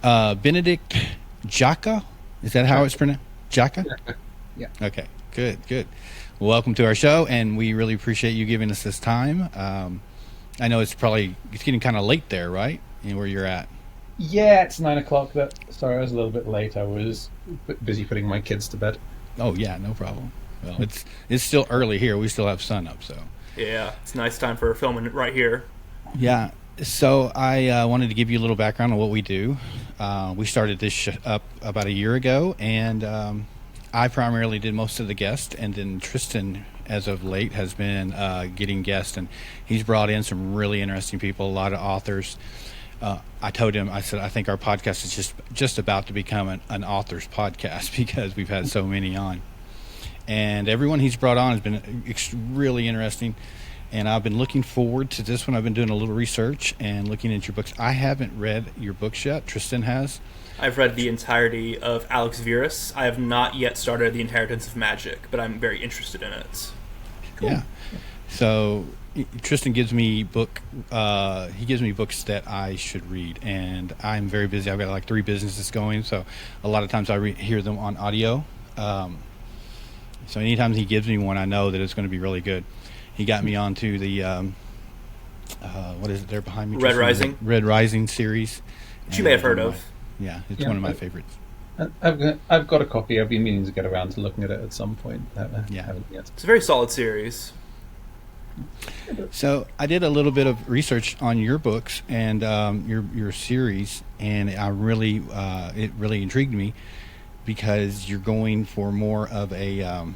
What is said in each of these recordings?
Benedict Jacka. Is that how it's pronounced? Jacka? Yeah. Okay, good, good. Welcome to our show, and we really appreciate you giving us this time. I know it's getting kind of late there, right? Where you're at. Yeah, it's 9 o'clock. Sorry, I was a little bit late. I was busy putting my kids to bed. Oh yeah, no problem. Well, it's still early here. We still have sun up, so Yeah, it's a nice time for filming right here. yeah. So I wanted to give you a little background on what we do. We started this up about a year ago, and I primarily did most of the guests, and then Tristan, as of late, has been getting guests, and he's brought in some really interesting people, a lot of authors. I told him, I said, I think our podcast is just about to become an author's podcast because we've had so many on. And everyone he's brought on has been really interesting. And I've been looking forward to this one. I've been doing a little research and looking at your books. I haven't read your books yet. Tristan has. I've read the entirety of Alex Verus. I have not yet started The Inheritance of Magic, but I'm very interested in it. Cool. Yeah. So Tristan gives me books that I should read, and I'm very busy. I've got like 3 businesses going, so a lot of times I hear them on audio. So anytime he gives me one, I know that it's going to be really good. He got me onto the what is it there behind me? Red Rising. Red Rising series, Which you may have heard of. Yeah, it's one of my favorites. I've got a copy. I've been meaning to get around to looking at it at some point. Yeah. Haven't yet. It's a very solid series. So I did a little bit of research on your books and your series, and I really it really intrigued me because you're going for more of a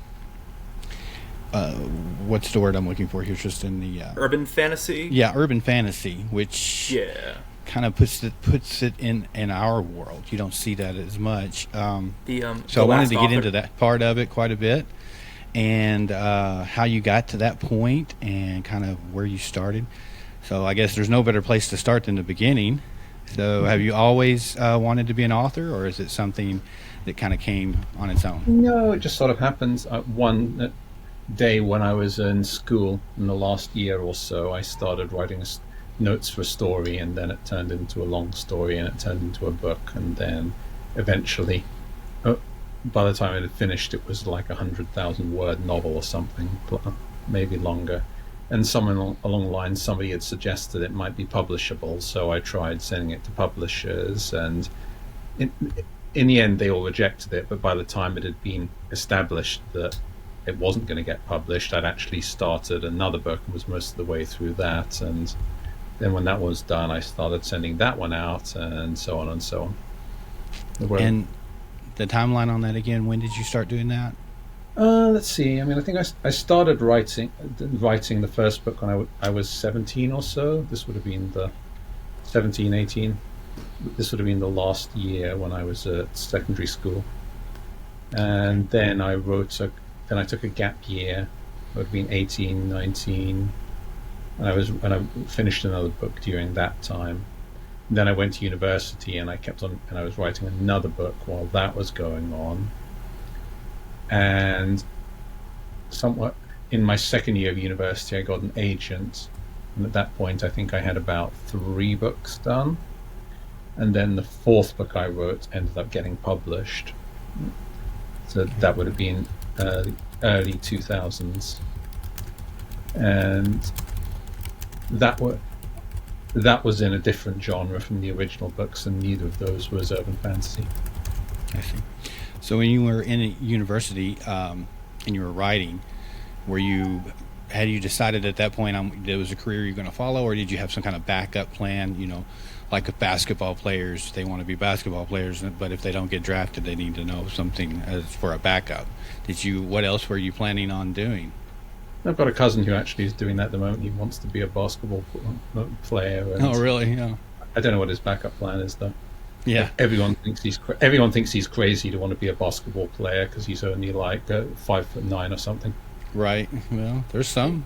what's the word I'm looking for here? Just in the Urban fantasy. Yeah, urban fantasy, which kind of puts it in our world. You don't see that as much. So I wanted to get into that part of it quite a bit, and how you got to that point, and kind of where you started. So I guess there's no better place to start than the beginning. So have you always wanted to be an author, or is it something that kind of came on its own? No, it just sort of happens. One day when I was in school in the last year or so, I started writing notes for a story, and then it turned into a long story, and it turned into a book, and then eventually, by the time it had finished, it was like 100,000 word novel or something, maybe longer. And somewhere along the line, somebody had suggested it might be publishable, so I tried sending it to publishers, and in the end they all rejected it. But by the time it had been established that it wasn't going to get published, I'd actually started another book and was most of the way through that, and then when that was done, I started sending that one out, and so on and so on. And the timeline on that again, when did you start doing that? Let's see. I mean, I think I started writing the first book when I was 17 or so. This would have been the 17, 18. This would have been the last year when I was at secondary school. And then I took a gap year. It would have been 18, 19. And I finished another book during that time. And then I went to university, and I was writing another book while that was going on. And somewhat in my second year of university, I got an agent, and at that point I think I had about 3 books done, and then the 4th book I wrote ended up getting published. So that would have been early 2000s, and that was in a different genre from the original books, and neither of those was urban fantasy. I see. So when you were in a university and you were writing, had you decided at that point there was a career you're going to follow, or did you have some kind of backup plan? You know, like with basketball players, they want to be basketball players, but if they don't get drafted, they need to know something as for a backup. What else were you planning on doing? I've got a cousin who actually is doing that at the moment. He wants to be a basketball player. Oh, really? Yeah. I don't know what his backup plan is, though. Yeah. Everyone thinks he's crazy to want to be a basketball player because he's only like 5'9" or something. Right. Well, there's some.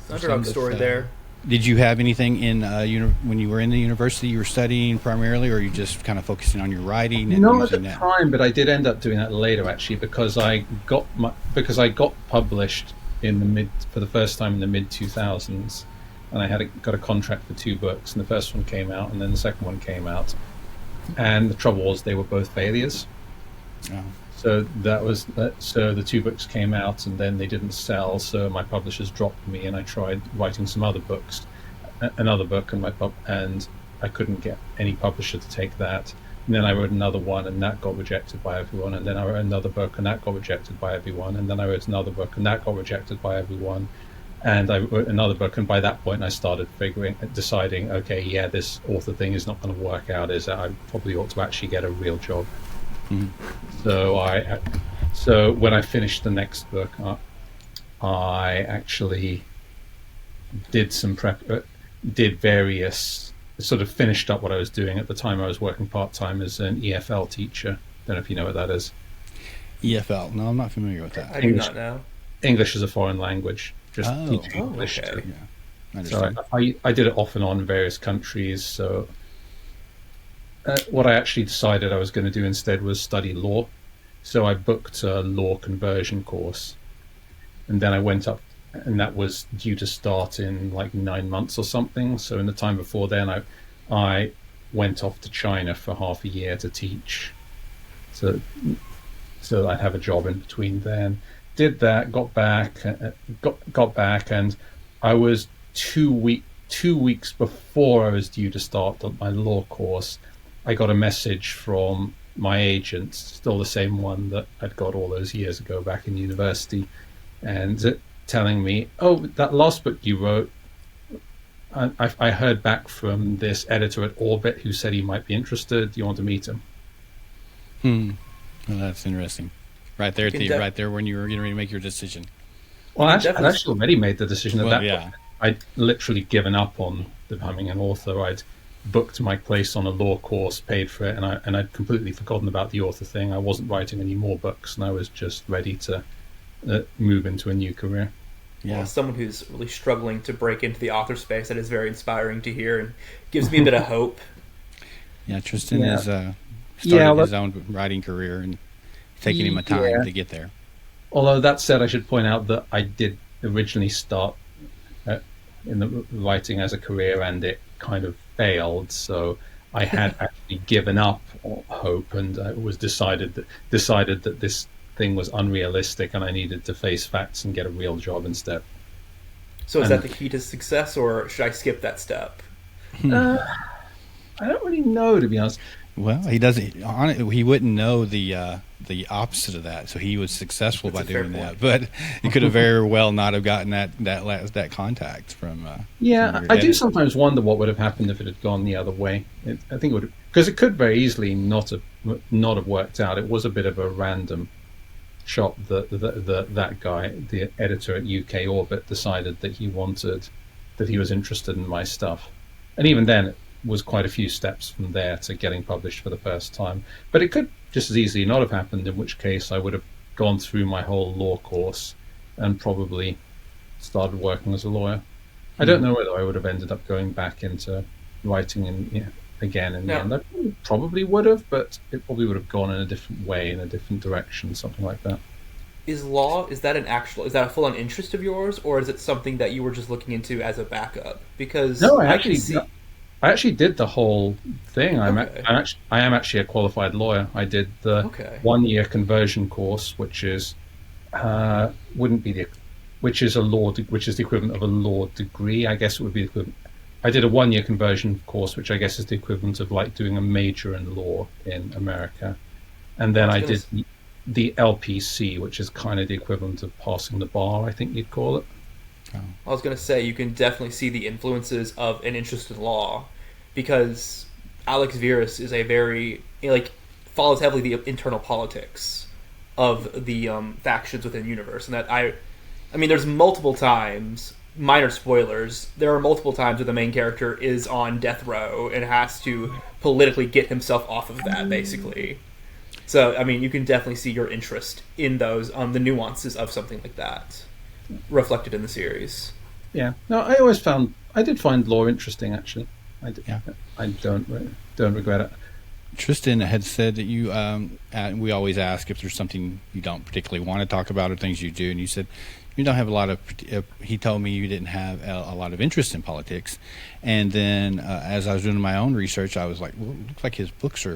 Underdog story there. Did you have anything in when you were in the university you were studying primarily, or are you just kind of focusing on your writing? And not at the time, but I did end up doing that later actually, because I got published for the first time in the mid 2000s, and I got a contract for 2 books, and the first one came out, and then the second one came out. and the trouble was they were both failures. Oh. So that was that. So the two books came out, and then they didn't sell. So my publishers dropped me, and I tried writing some other books, another book, and I couldn't get any publisher to take that. And then I wrote another one, and that got rejected by everyone. And then I wrote another book, and that got rejected by everyone. And then I wrote another book, and that got rejected by everyone. And I wrote another book, and by that point I started deciding, okay, yeah, this author thing is not going to work out. Is that I probably ought to actually get a real job. So when I finished the next book, I actually did some did various sort of finished up what I was doing at the time. I was working part-time as an EFL teacher. Don't know if you know what that is. EFL? No, I'm not familiar with that. I do not know. English is a foreign language. Just teaching English. Okay. Yeah, I So understand. I did it off and on in various countries. So what I actually decided I was going to do instead was study law. So I booked a law conversion course, and then I went up, and that was due to start in like 9 months or something. So in the time before then, I went off to China for half a year to teach, so I'd have a job in between then. Did that, got back, and I was 2 weeks before I was due to start my law course. I got a message from my agent, still the same one that I'd got all those years ago back in university, and telling me, "Oh, that last book you wrote, I heard back from this editor at Orbit who said he might be interested. Do you want to meet him?" Well, that's interesting. Right there, right there when you were getting ready to make your decision. Well, I'd actually already made the decision at that yeah. point. I'd literally given up on becoming an author. I'd booked my place on a law course, paid for it, and I'd completely forgotten about the author thing. I wasn't writing any more books, and I was just ready to move into a new career. Yeah. Well, as someone who's really struggling to break into the author space, that is very inspiring to hear and gives me a bit of hope. Yeah, Tristan has started his own writing career, and taking him a time to get there. Although that said, I should point out that I did originally start in the writing as a career, and it kind of failed. So I had actually given up hope, and it was decided that this thing was unrealistic, and I needed to face facts and get a real job instead. So is that the key to success, or should I skip that step? I don't really know, to be honest. Well, he doesn't. He wouldn't know the opposite of that. So he was successful by doing that, but he could have very well not have gotten that contact from. Yeah, I do sometimes wonder what would have happened if it had gone the other way. I think it would, because it could very easily not have worked out. It was a bit of a random shot that guy, the editor at UK Orbit, decided that he was interested in my stuff, and even then it was quite a few steps from there to getting published for the first time. But it could just as easily not have happened, in which case I would have gone through my whole law course and probably started working as a lawyer. I don't know whether I would have ended up going back into writing again in the end. I probably would have, but it probably would have gone in a different way, in a different direction, something like that. Is that a full-on interest of yours, or is it something that you were just looking into as a backup? Because no, I actually did the whole thing. I am actually a qualified lawyer. I did the 1 year conversion course, which is the equivalent of a law degree. I guess it would be the equivalent. I did a 1 year conversion course, which I guess is the equivalent of like doing a major in law in America. And then I did the LPC, which is kind of the equivalent of passing the bar, I think you'd call it. I was going to say, you can definitely see the influences of an interest in law, because Alex Verus is follows heavily the internal politics of the factions within the universe. And that I mean, there's multiple times, minor spoilers, there are multiple times where the main character is on death row and has to politically get himself off of that, basically. So, I mean, you can definitely see your interest in those, the nuances of something like that reflected in the series. Yeah. No, I did find law interesting, actually. I don't regret it. Tristan had said that you, we always ask if there's something you don't particularly want to talk about or things you do, and you said you don't have a lot of. He told me you didn't have a lot of interest in politics, and then as I was doing my own research, I was like, well, it looks like his books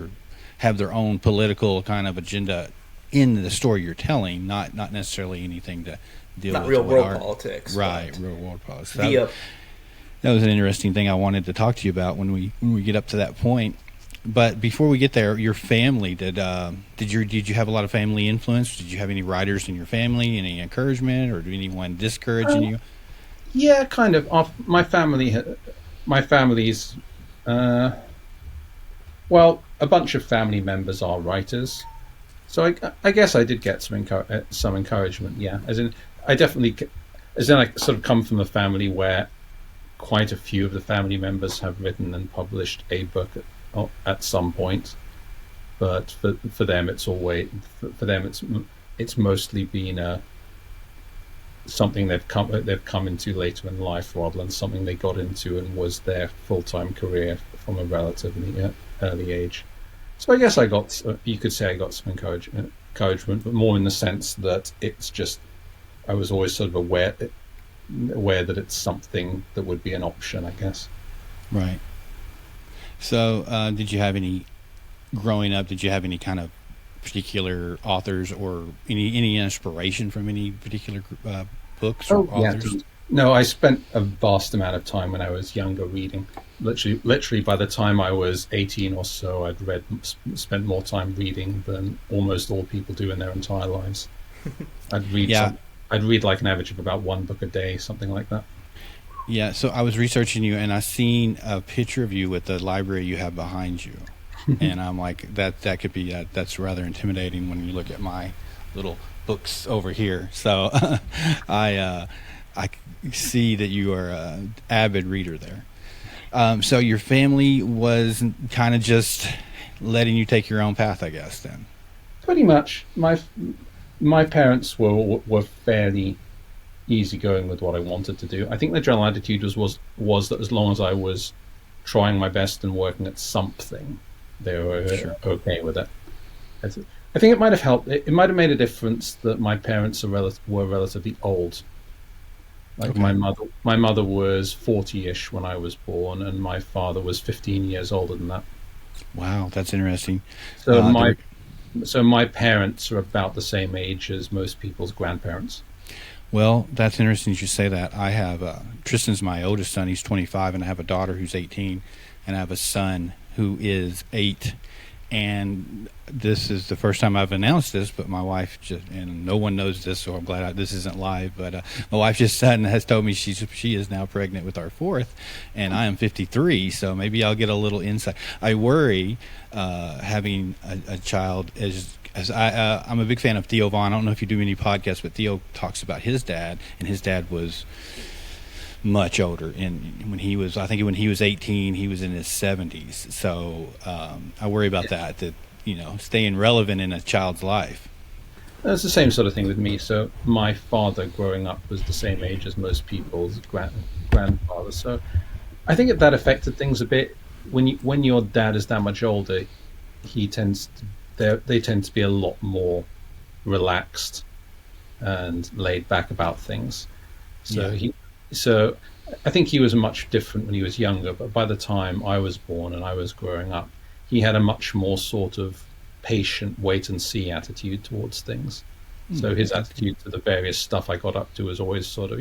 have their own political kind of agenda in the story you're telling, not necessarily anything to deal Not with real world politics. right? But Real world politics. the That was an interesting thing I wanted to talk to you about when we get up to that point. But before we get there, your family did you have a lot of family influence? Did you have any writers in your family? Any encouragement, or did anyone discouraging you? Yeah, kind of. My family's, well, a bunch of family members are writers, so I guess I did get some encouragement. Yeah, as in I sort of come from a family where quite a few of the family members have written and published a book at some point, but for them it's mostly been something they've come into later in life rather than something they got into and was their full-time career from a relatively early age. So I guess you could say I got some encouragement, but more in the sense that it's just I was always sort of aware that it's something that would be an option, I guess. Right. So, growing up, did you have any kind of particular authors or any inspiration from any particular books or authors? Yeah. No, I spent a vast amount of time when I was younger reading. Literally, by the time I was 18 or so, I'd spent more time reading than almost all people do in their entire lives. I'd read like an average of about one book a day, something like that. Yeah, so I was researching you, and I seen a picture of you with the library you have behind you, and I'm like, that could be that's rather intimidating when you look at my little books over here. So I see that you are an avid reader there. So your family was kind of just letting you take your own path, I guess. Then pretty much, my parents were fairly easygoing with what I wanted to do. I think the general attitude was that as long as I was trying my best and working at something, they were okay with it. I think it might have helped. It might have made a difference that my parents were relatively old. Like okay. my mother was 40-ish when I was born, and my father was 15 years older than that. Wow, that's interesting. So my parents are about the same age as most people's grandparents. Well, that's interesting you should say that. I have Tristan's my oldest son. He's 25, and I have a daughter who's 18, and I have a son who is 8. And this is the first time I've announced this, but my wife and no one knows this, so I'm glad this isn't live. But my wife just has told me she is now pregnant with our 4th, and I am 53, so maybe I'll get a little insight. I worry having a child as I'm a big fan of Theo Vaughn. I don't know if you do any podcasts, but Theo talks about his dad, and his dad was much older. And when he was 18, he was in his 70s. So I worry about that, staying relevant in a child's life. It's the same sort of thing with me. So my father growing up was the same age as most people's grandfather. So I think that affected things a bit. When your dad is that much older, they tend to be a lot more relaxed and laid back about things. So I think he was much different when he was younger, but by the time I was born and I was growing up, he had a much more sort of patient wait and see attitude towards things. So his attitude to the various stuff I got up to was always sort of,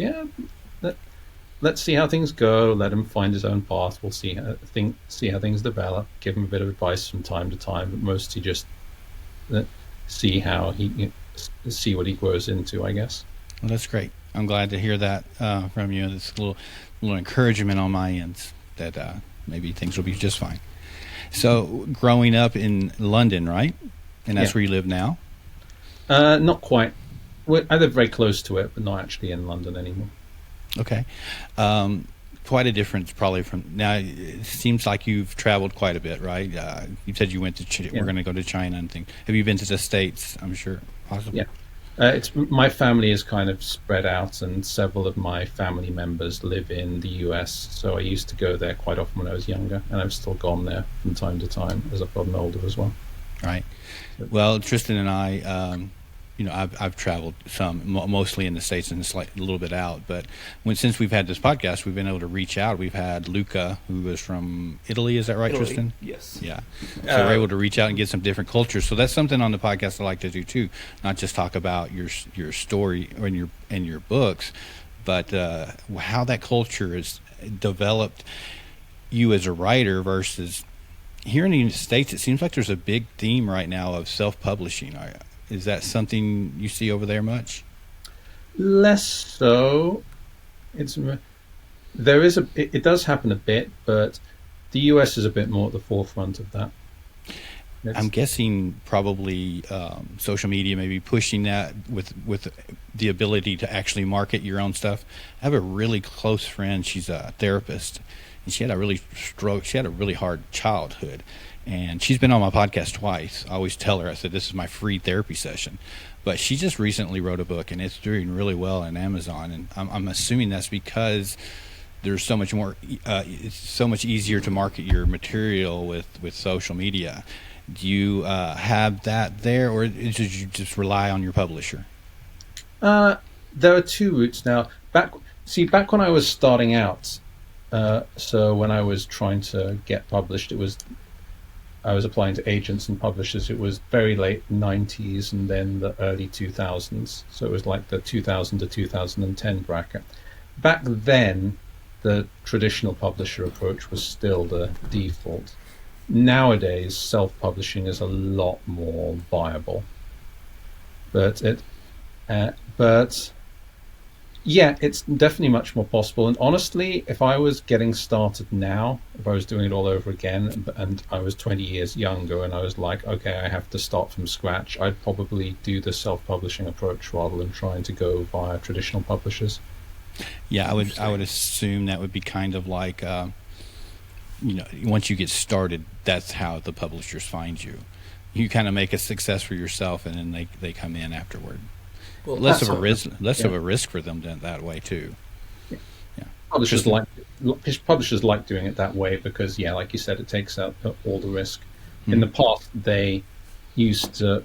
let's see how things go, let him find his own path, we'll see how things develop, give him a bit of advice from time to time, but mostly just see what he grows into, I guess. Well, that's great. I'm glad to hear that from you. It's a little encouragement on my end that maybe things will be just fine. So, growing up in London, right? And that's where you live now? Not quite. I live very close to it, but not actually in London anymore. Okay. Quite a difference probably from now. It seems like you've traveled quite a bit, right? You said you went to we're going to go to China and things. Have you been to the States? I'm sure, possibly. Yeah. It's my family is kind of spread out, and several of my family members live in the US. So I used to go there quite often when I was younger, and I've still gone there from time to time as I've gotten older as well. Right. Well, Tristan and I, I've traveled some, mostly in the States and a little bit out. But since we've had this podcast, we've been able to reach out. We've had Luca, who was from Italy. Is that right, Italy, Tristan? yes. Yeah. So we're able to reach out and get some different cultures. So that's something on the podcast I like to do too. Not just talk about your story or in your books, but how that culture has developed you as a writer versus here in the United States. It seems like there's a big theme right now of self-publishing. Is that something you see over there much? Less so. It's there is it does happen a bit, but the US is a bit more at the forefront of that. I'm guessing probably social media may be pushing that with the ability to actually market your own stuff. I have a really close friend. She's a therapist, and she had a really hard childhood, and she's been on my podcast twice. I always tell her, I said, this is my free therapy session. But she just recently wrote a book, and it's doing really well on Amazon, and I'm assuming that's because there's so much more. It's so much easier to market your material with social media. Do you have that there, or did you just rely on your publisher? There are two routes now. Back when I was starting out, so when I was trying to get published, I was applying to agents and publishers. It was very late 90s and then the early 2000s. So it was like the 2000 to 2010 bracket. Back then, the traditional publisher approach was still the default. Nowadays, self-publishing is a lot more viable. But yeah, it's definitely much more possible. And honestly, if I was getting started now, if I was doing it all over again, and I was 20 years younger, and I was like, okay, I have to start from scratch, I'd probably do the self-publishing approach rather than trying to go via traditional publishers. Yeah, I would assume that would be kind of like, once you get started, that's how the publishers find you. You kind of make a success for yourself, and then they come in afterward. Well, less of a risk for them that way too. Yeah. Yeah. Publishers like doing it that way because, yeah, like you said, it takes out all the risk. In the past, they used to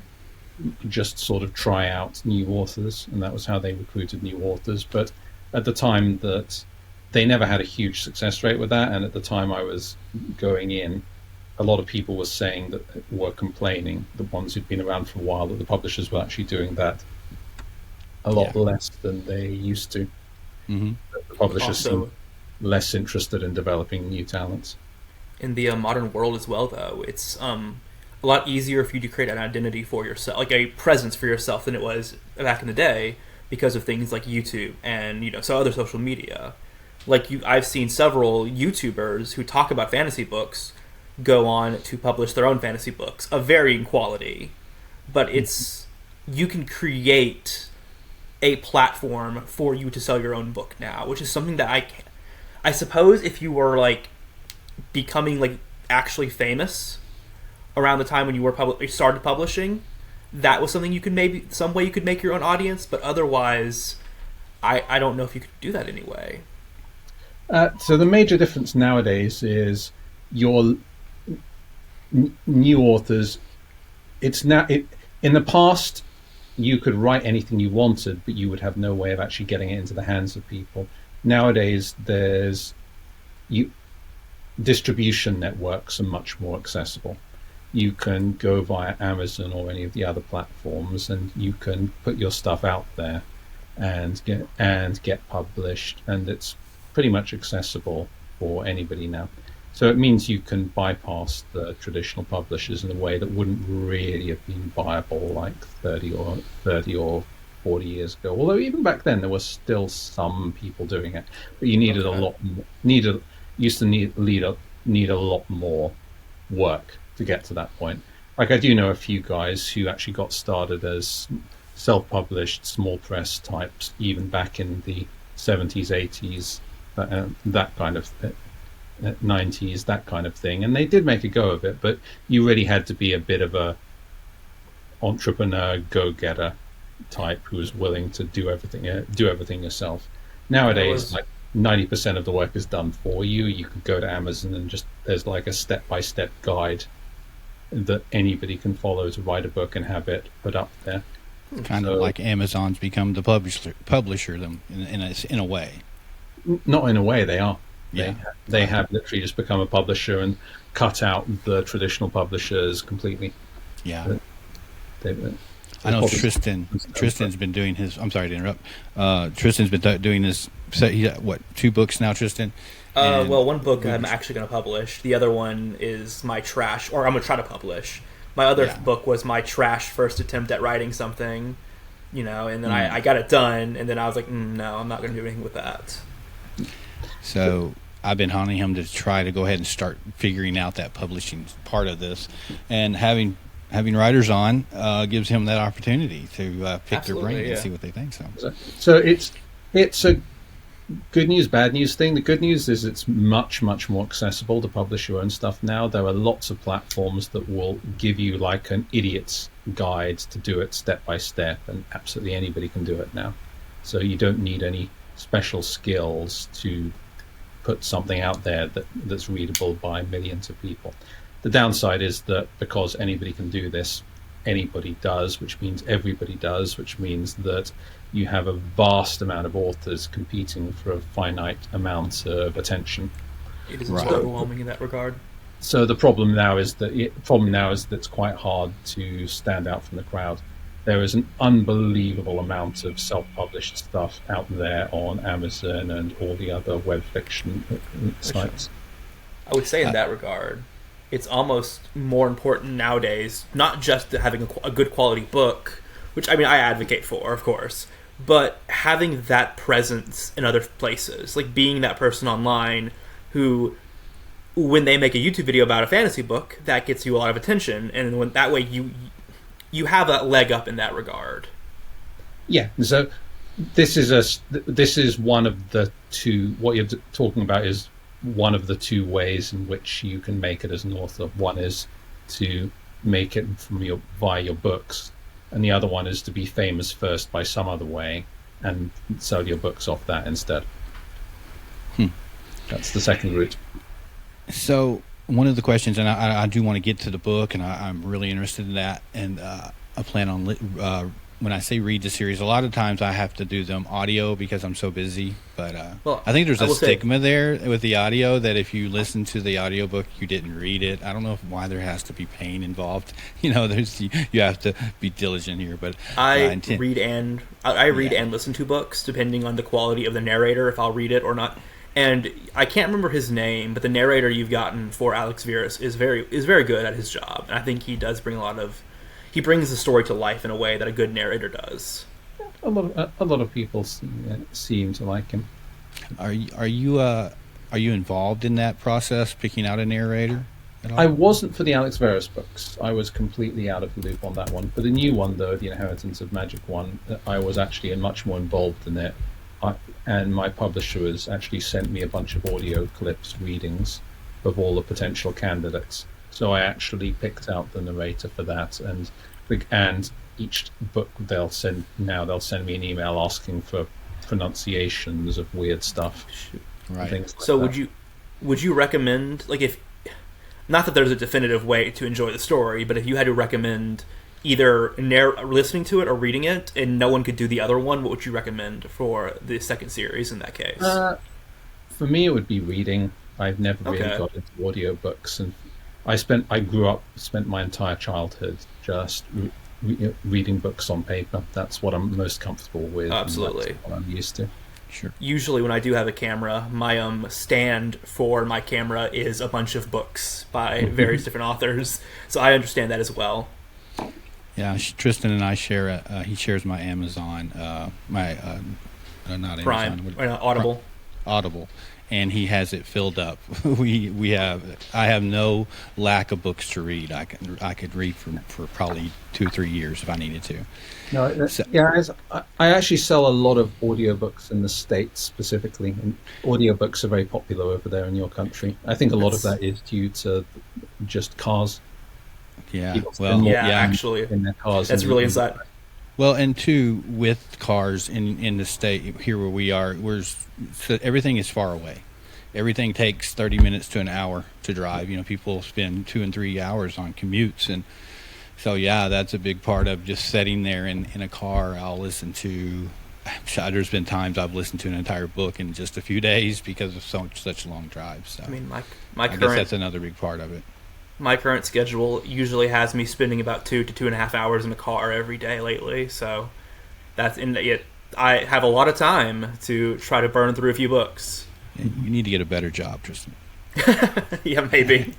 just sort of try out new authors, and that was how they recruited new authors. But at the time that they never had a huge success rate with that, and at the time I was going in, a lot of people were complaining, the ones who'd been around for a while, that the publishers were actually doing that a lot less than they used to. Mm-hmm. The publishers seem less interested in developing new talents. In the modern world as well, though, it's a lot easier for you to create an identity for yourself, like a presence for yourself, than it was back in the day because of things like YouTube and so other social media. I've seen several YouTubers who talk about fantasy books go on to publish their own fantasy books of varying quality, but you can create a platform for you to sell your own book now, which is something that I suppose if you were becoming actually famous around the time when you started publishing, that was something some way you could make your own audience, but otherwise I don't know if you could do that anyway. So the major difference nowadays is your new authors. In the past, you could write anything you wanted, but you would have no way of actually getting it into the hands of people. Nowadays, distribution networks are much more accessible. You can go via Amazon or any of the other platforms, and you can put your stuff out there and get published, and it's pretty much accessible for anybody now. So it means you can bypass the traditional publishers in a way that wouldn't really have been viable like 30 or 40 years ago. Although even back then there was still some people doing it, but you needed a lot more. Used to need a lot more work to get to that point. I do know a few guys who actually got started as self-published small press types, even back in the 70s, 80s, that kind of 90s, that kind of thing, and they did make a go of it, but you really had to be a bit of a entrepreneur, go-getter type who was willing to do everything yourself. Nowadays, like 90% of the work is done for you. You can go to Amazon and just there's like a step-by-step guide that anybody can follow to write a book and have it put up there. Kind of like Amazon's become the publisher them in a way. Not in a way, they are. Yeah. They have literally just become a publisher and cut out the traditional publishers completely. Yeah. They I know Tristan's been doing his. I'm sorry to interrupt. Tristan's been doing his. So he what 2 books now, Tristan? Well, one book I'm actually going to publish. The other one is my trash, or I'm going to try to publish. My other book was my trash first attempt at writing something, and then I got it done, and then I was like, no, I'm not going to do anything with that. So I've been haunting him to try to go ahead and start figuring out that publishing part of this, and having writers on gives him that opportunity to pick their brain and see what they think. So it's a good news, bad news thing. The good news is it's much, much more accessible to publish your own stuff now. There are lots of platforms that will give you like an idiot's guide to do it step by step, and absolutely anybody can do it now. So you don't need any special skills to put something out there that's readable by millions of people. The downside is that because anybody can do this, anybody does, which means everybody does, which means that you have a vast amount of authors competing for a finite amount of attention. It is overwhelming in that regard. So the problem now is that it's quite hard to stand out from the crowd. There is an unbelievable amount of self-published stuff out there on Amazon and all the other web fiction sites. I would say in that regard, it's almost more important nowadays, not just having a good quality book, which I advocate for, of course, but having that presence in other places, like being that person online who, when they make a YouTube video about a fantasy book, that gets you a lot of attention, and when that way you have a leg up in that regard. Yeah. So this is one of the two. What you're talking about is one of the 2 ways in which you can make it as an author. One is to make it via your books, and the other one is to be famous first by some other way and sell your books off that instead. That's the second route. So one of the questions, and I do want to get to the book, and I'm really interested in that, and I plan on when I say read the series, a lot of times I have to do them audio because I'm so busy. But I think there's a stigma there with the audio that if you listen to the audiobook, you didn't read it. I don't know why there has to be pain involved. You have to be diligent here. But I read and listen to books depending on the quality of the narrator, if I'll read it or not. And I can't remember his name, but the narrator you've gotten for Alex Verus is very good at his job. And I think he does bring he brings the story to life in a way that a good narrator does. A lot of people seem to like him. Are you involved in that process, picking out a narrator at all? I wasn't for the Alex Verus books. I was completely out of the loop on that one. For the new one, though, the Inheritance of Magic one, I was actually much more involved in it. And my publisher has actually sent me a bunch of audio clips, readings of all the potential candidates. So I actually picked out the narrator for that, and each book they'll send me an email asking for pronunciations of weird stuff. Right. Things like so that. would you recommend, like, if not that there's a definitive way to enjoy the story, but if you had to recommend either listening to it or reading it, and no one could do the other one, what would you recommend for the second series in that case? For me, it would be reading. I've never really got into audiobooks, and I spent my entire childhood just reading books on paper. That's what I'm most comfortable with. Absolutely. That's what I'm used to. Sure. Usually when I do have a camera, my stand for my camera is a bunch of books by various different authors, so I understand that as well. Yeah, Tristan and I share. He shares my Amazon, not Prime, Amazon, Audible. Audible, and he has it filled up. I have no lack of books to read. I could read for probably 2-3 years if I needed to. No, I actually sell a lot of audiobooks in the States specifically, and audiobooks are very popular over there in your country. I think a lot of that is due to just cars. Yeah, actually, in their cars. That's really inside. Well, and two, with cars in the state here where we are, so everything is far away. Everything takes 30 minutes to an hour to drive. You know, people spend 2 and 3 hours on commutes, and so yeah, that's a big part of just sitting there in a car. I'll listen to. There's been times I've listened to an entire book in just a few days because of such long drives. So I mean, my I guess current that's another big part of it. my current schedule usually has me spending about 2 to 2.5 hours in the car every day lately. So that's in it. I have a lot of time to try to burn through a few books. You need to get a better job, Tristan. Yeah, maybe.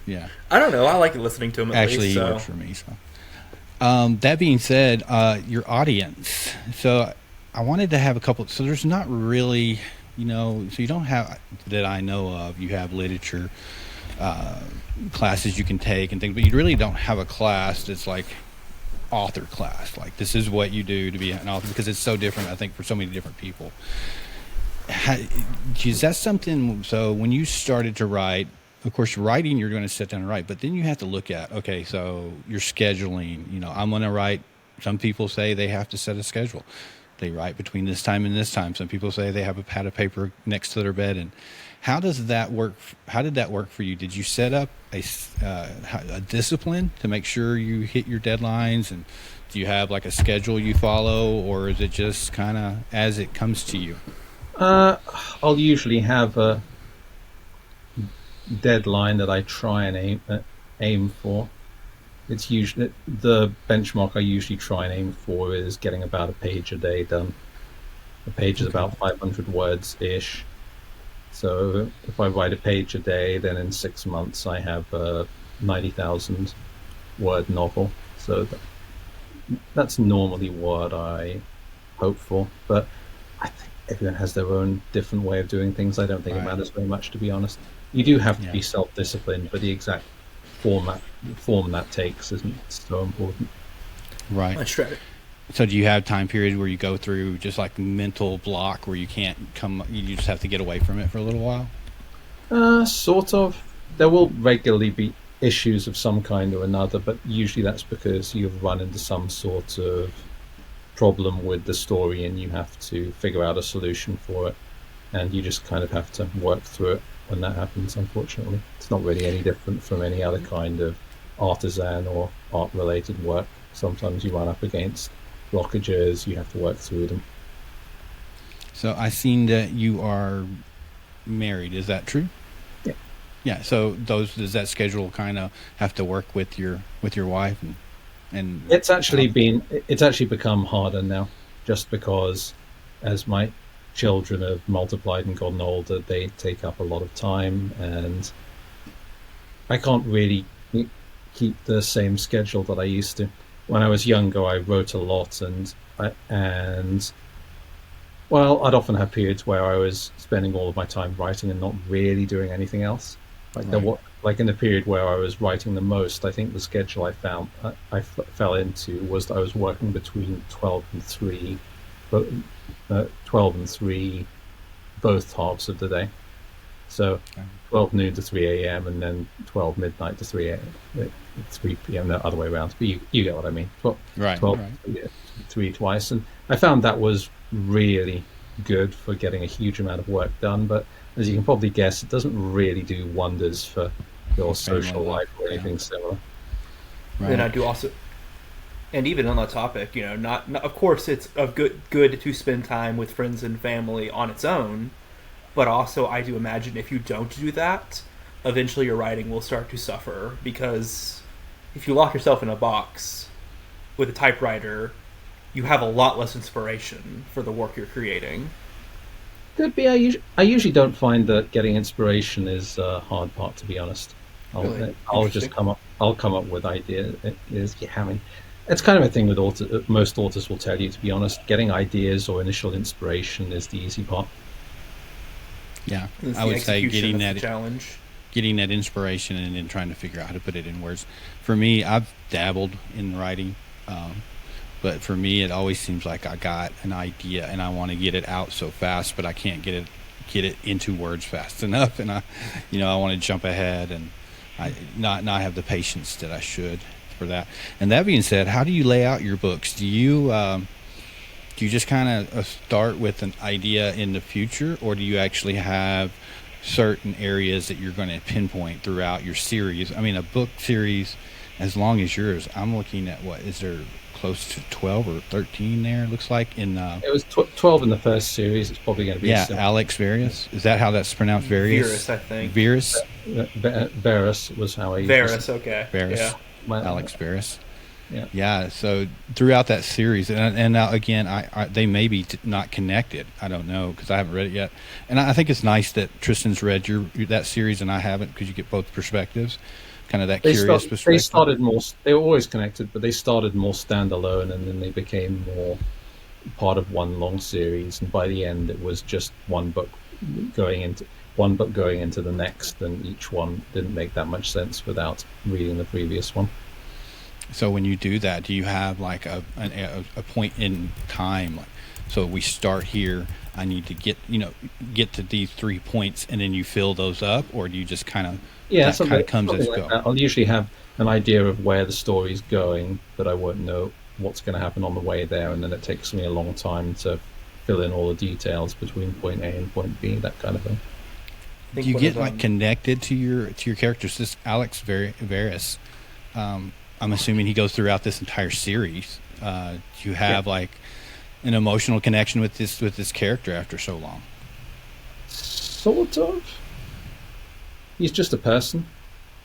Yeah. I don't know. I like listening to him. Actually, least, he so. works for me. So, that being said, your audience. So, I wanted to have a couple. So, there's not really, so you don't have that I know of. You have literature classes you can take and things, but you really don't have a class that's like author class. Like this is what you do to be an author because it's so different. I think for so many different people. Is that something? So, when you started to write. Of course, writing, you're going to sit down and write, but then you have to look at, okay, so you're scheduling, I'm going to write. Some people say they have to set a schedule. They write between this time and this time. Some people say they have a pad of paper next to their bed. And how does that work? How did that work for you? Did you set up a discipline to make sure you hit your deadlines? And do you have like a schedule you follow, or is it just kind of as it comes to you? I'll usually have a deadline that I try and aim for. It's usually the benchmark I usually try and aim for is getting about a page a day done. A page is about 500 words ish. So if I write a page a day, then in 6 months I have a 90,000 word novel. So that's normally what I hope for. But I think everyone has their own different way of doing things. I don't think it matters very much, to be honest. You do have to be self-disciplined, but the exact form that takes isn't so important. Right. Let's try it. So do you have time periods where you go through just like mental block where you can't you just have to get away from it for a little while? Sort of. There will regularly be issues of some kind or another, but usually that's because you've run into some sort of problem with the story and you have to figure out a solution for it. And you just kind of have to work through it when that happens, unfortunately. It's not really any different from any other kind of artisan or art-related work. Sometimes you run up against blockages, you have to work through them. So I seen that you are married. Is that true? Yeah. Yeah. So does that schedule kind of have to work with your wife and it's actually become harder now, just because as my children have multiplied and gotten older, they take up a lot of time, and I can't really keep the same schedule that I used to. When I was younger, I wrote a lot, and I'd often have periods where I was spending all of my time writing and not really doing anything else. Like in the period where I was writing the most, I think the schedule I fell into was that I was working between 12 and 3, but 12 and 3 both halves of the day. So 12 noon to 3 a.m. and then 12 midnight to 3 p.m. No, other way around. But you get what I mean. 12 3 twice. And I found that was really good for getting a huge amount of work done. But as you can probably guess, it doesn't really do wonders for your social life or anything similar. Right. And I do also, and even on that topic, not of course it's good to spend time with friends and family on its own, but also I do imagine if you don't do that, eventually your writing will start to suffer, because if you lock yourself in a box with a typewriter, you have a lot less inspiration for the work you're creating. Could be. I usually don't find that getting inspiration is a hard part, to be honest. I'll just come up with ideas. It's kind of a thing with authors. Most authors will tell you, to be honest, getting ideas or initial inspiration is the easy part. Yeah, I would say getting that challenge, getting that inspiration, and then trying to figure out how to put it in words. For me, I've dabbled in writing, but for me, it always seems like I got an idea and I want to get it out so fast, but I can't get it into words fast enough, and I want to jump ahead and I not have the patience that I should. for that. And that being said, how do you lay out your books? Do you just kind of start with an idea in the future, or do you actually have certain areas that you're going to pinpoint throughout your series? I mean, a book series as long as yours, I'm looking at, what is there, close to 12 or 13 there, looks like, in It was 12 in the first series. It's probably going to be yeah, Alex Verus. Is that how that's pronounced? Verus, I think. Verus? Verus was how I used Verus, okay. Verus. Yeah. Alex Verus. Yeah. Yeah, so throughout that series, and now again, they may be not connected. I don't know, because I haven't read it yet. And I think it's nice that Tristan's read that series and I haven't, because you get both perspectives, kind of that curious perspective. They started more. They were always connected, but they started more standalone, and then they became more part of one long series. And by the end, it was just one book going into the next, and each one didn't make that much sense without reading the previous one. So when you do that, do you have like a point in time? Like, so we start here. I need to get to these 3 points, and then you fill those up, or do you just kind of comes as like go? that. I'll usually have an idea of where the story's going, but I won't know what's going to happen on the way there, and then it takes me a long time to fill in all the details between point A and point B, that kind of thing. Do you get like connected to your characters? This Alex Verus. I'm assuming he goes throughout this entire series. Do you have like an emotional connection with this character after so long? Sort of. He's just a person.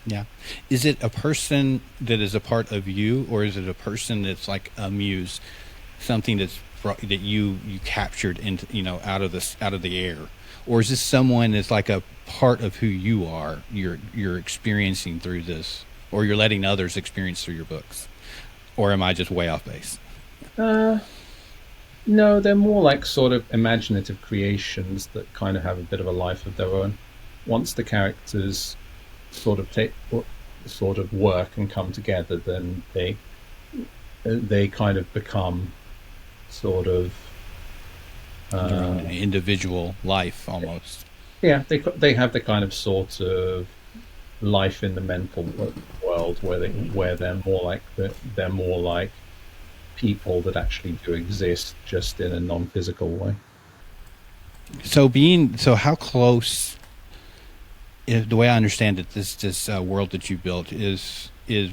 Yeah. Is it a person that is a part of you, or is it a person that's like a muse, something that you captured into out of the air, or is this someone that's like a part of who you are? You're experiencing through this, or you're letting others experience through your books, or am I just way off base? No, they're more like sort of imaginative creations that kind of have a bit of a life of their own. Once the characters sort of work and come together, then they kind of become sort of an individual life almost. Yeah, they have the kind of sort of life in the mental world where they're more like people that actually do exist, just in a non-physical way. So how close? The way I understand it, this world that you built is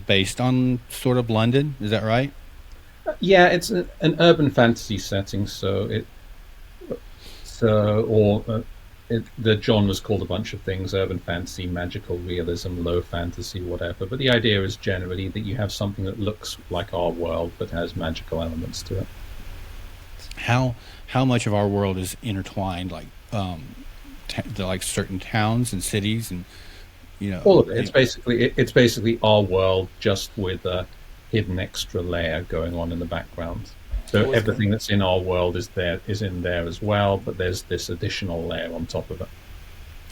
based on sort of London. Is that right? Yeah, it's an urban fantasy setting. The genre's called a bunch of things: urban fantasy, magical realism, low fantasy, whatever. But the idea is generally that you have something that looks like our world but has magical elements to it. How much of our world is intertwined, like like certain towns and cities, and all of it. It's basically our world, just with a hidden extra layer going on in the background. So everything that's in our world is in there as well, but there's this additional layer on top of it.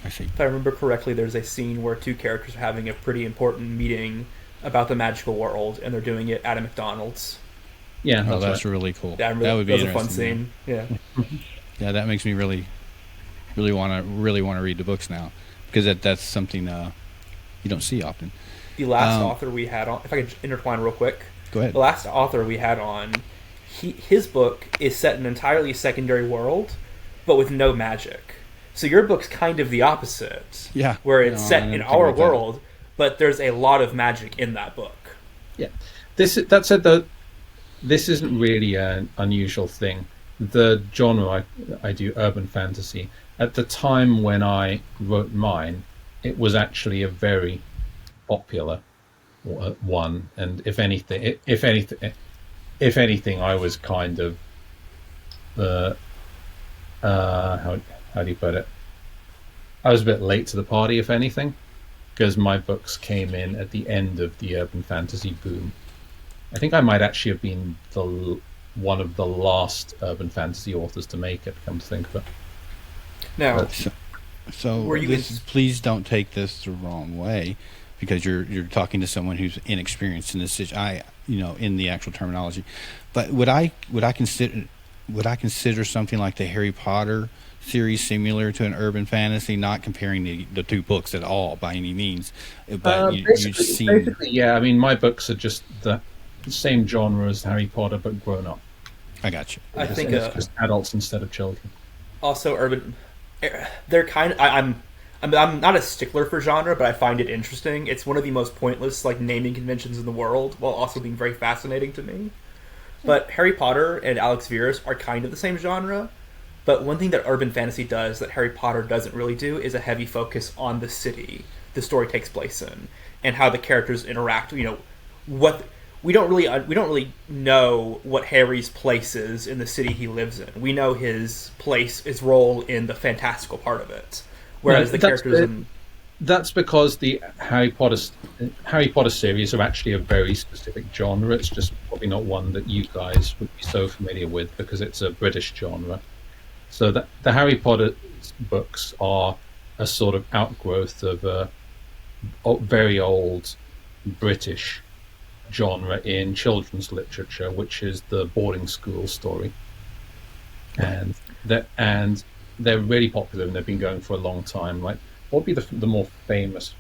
I see. If I remember correctly, there's a scene where two characters are having a pretty important meeting about the magical world, and they're doing it at a McDonald's. Yeah, that's right. Really cool. Yeah, that would be a fun scene. Yeah. Yeah, that makes me really want to read the books now, because that's something you don't see often. The last author we had on, if I could intertwine real quick. Go ahead. The last author we had on, his book is set in an entirely secondary world, but with no magic. So your book's kind of the opposite. Yeah. Where it's set in our world, but there's a lot of magic in that book. Yeah. That said, though, this isn't really an unusual thing. The genre I do, urban fantasy. At the time when I wrote mine, it was actually a very popular one, and if anything, I was kind of how do you put it? I was a bit late to the party, if anything, because my books came in at the end of the urban fantasy boom. I think I might actually have been one of the last urban fantasy authors to make it, come to think of it. Now, please don't take this the wrong way, because you're talking to someone who's inexperienced in this. In the actual terminology, but would I consider would I consider something like the Harry Potter series similar to an urban fantasy? Not comparing the two books at all by any means, but you've seen. Basically, yeah. I mean, my books are just the same genre as Harry Potter, but grown up. I got you. I think It's just adults instead of children. also urban. They're kind of. I'm not a stickler for genre, but I find it interesting. It's one of the most pointless like naming conventions in the world, while also being very fascinating to me. But Harry Potter and Alex Verus are kind of the same genre. But one thing that urban fantasy does that Harry Potter doesn't really do is a heavy focus on the city the story takes place in, and how the characters interact. What we don't really know what Harry's place is in the city he lives in. We know his role in the fantastical part of it, whereas the characters in That's because the Harry Potter series are actually a very specific genre. It's just probably not one that you guys would be so familiar with because it's a British genre. So the Harry Potter books are a sort of outgrowth of a very old British genre in children's literature, which is the boarding school story, and they're really popular and they've been going for a long time. Like, what would be the more famous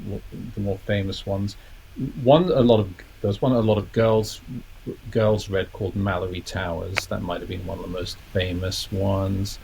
ones? There's one a lot of girls read called Mallory Towers. That might have been one of the most famous ones.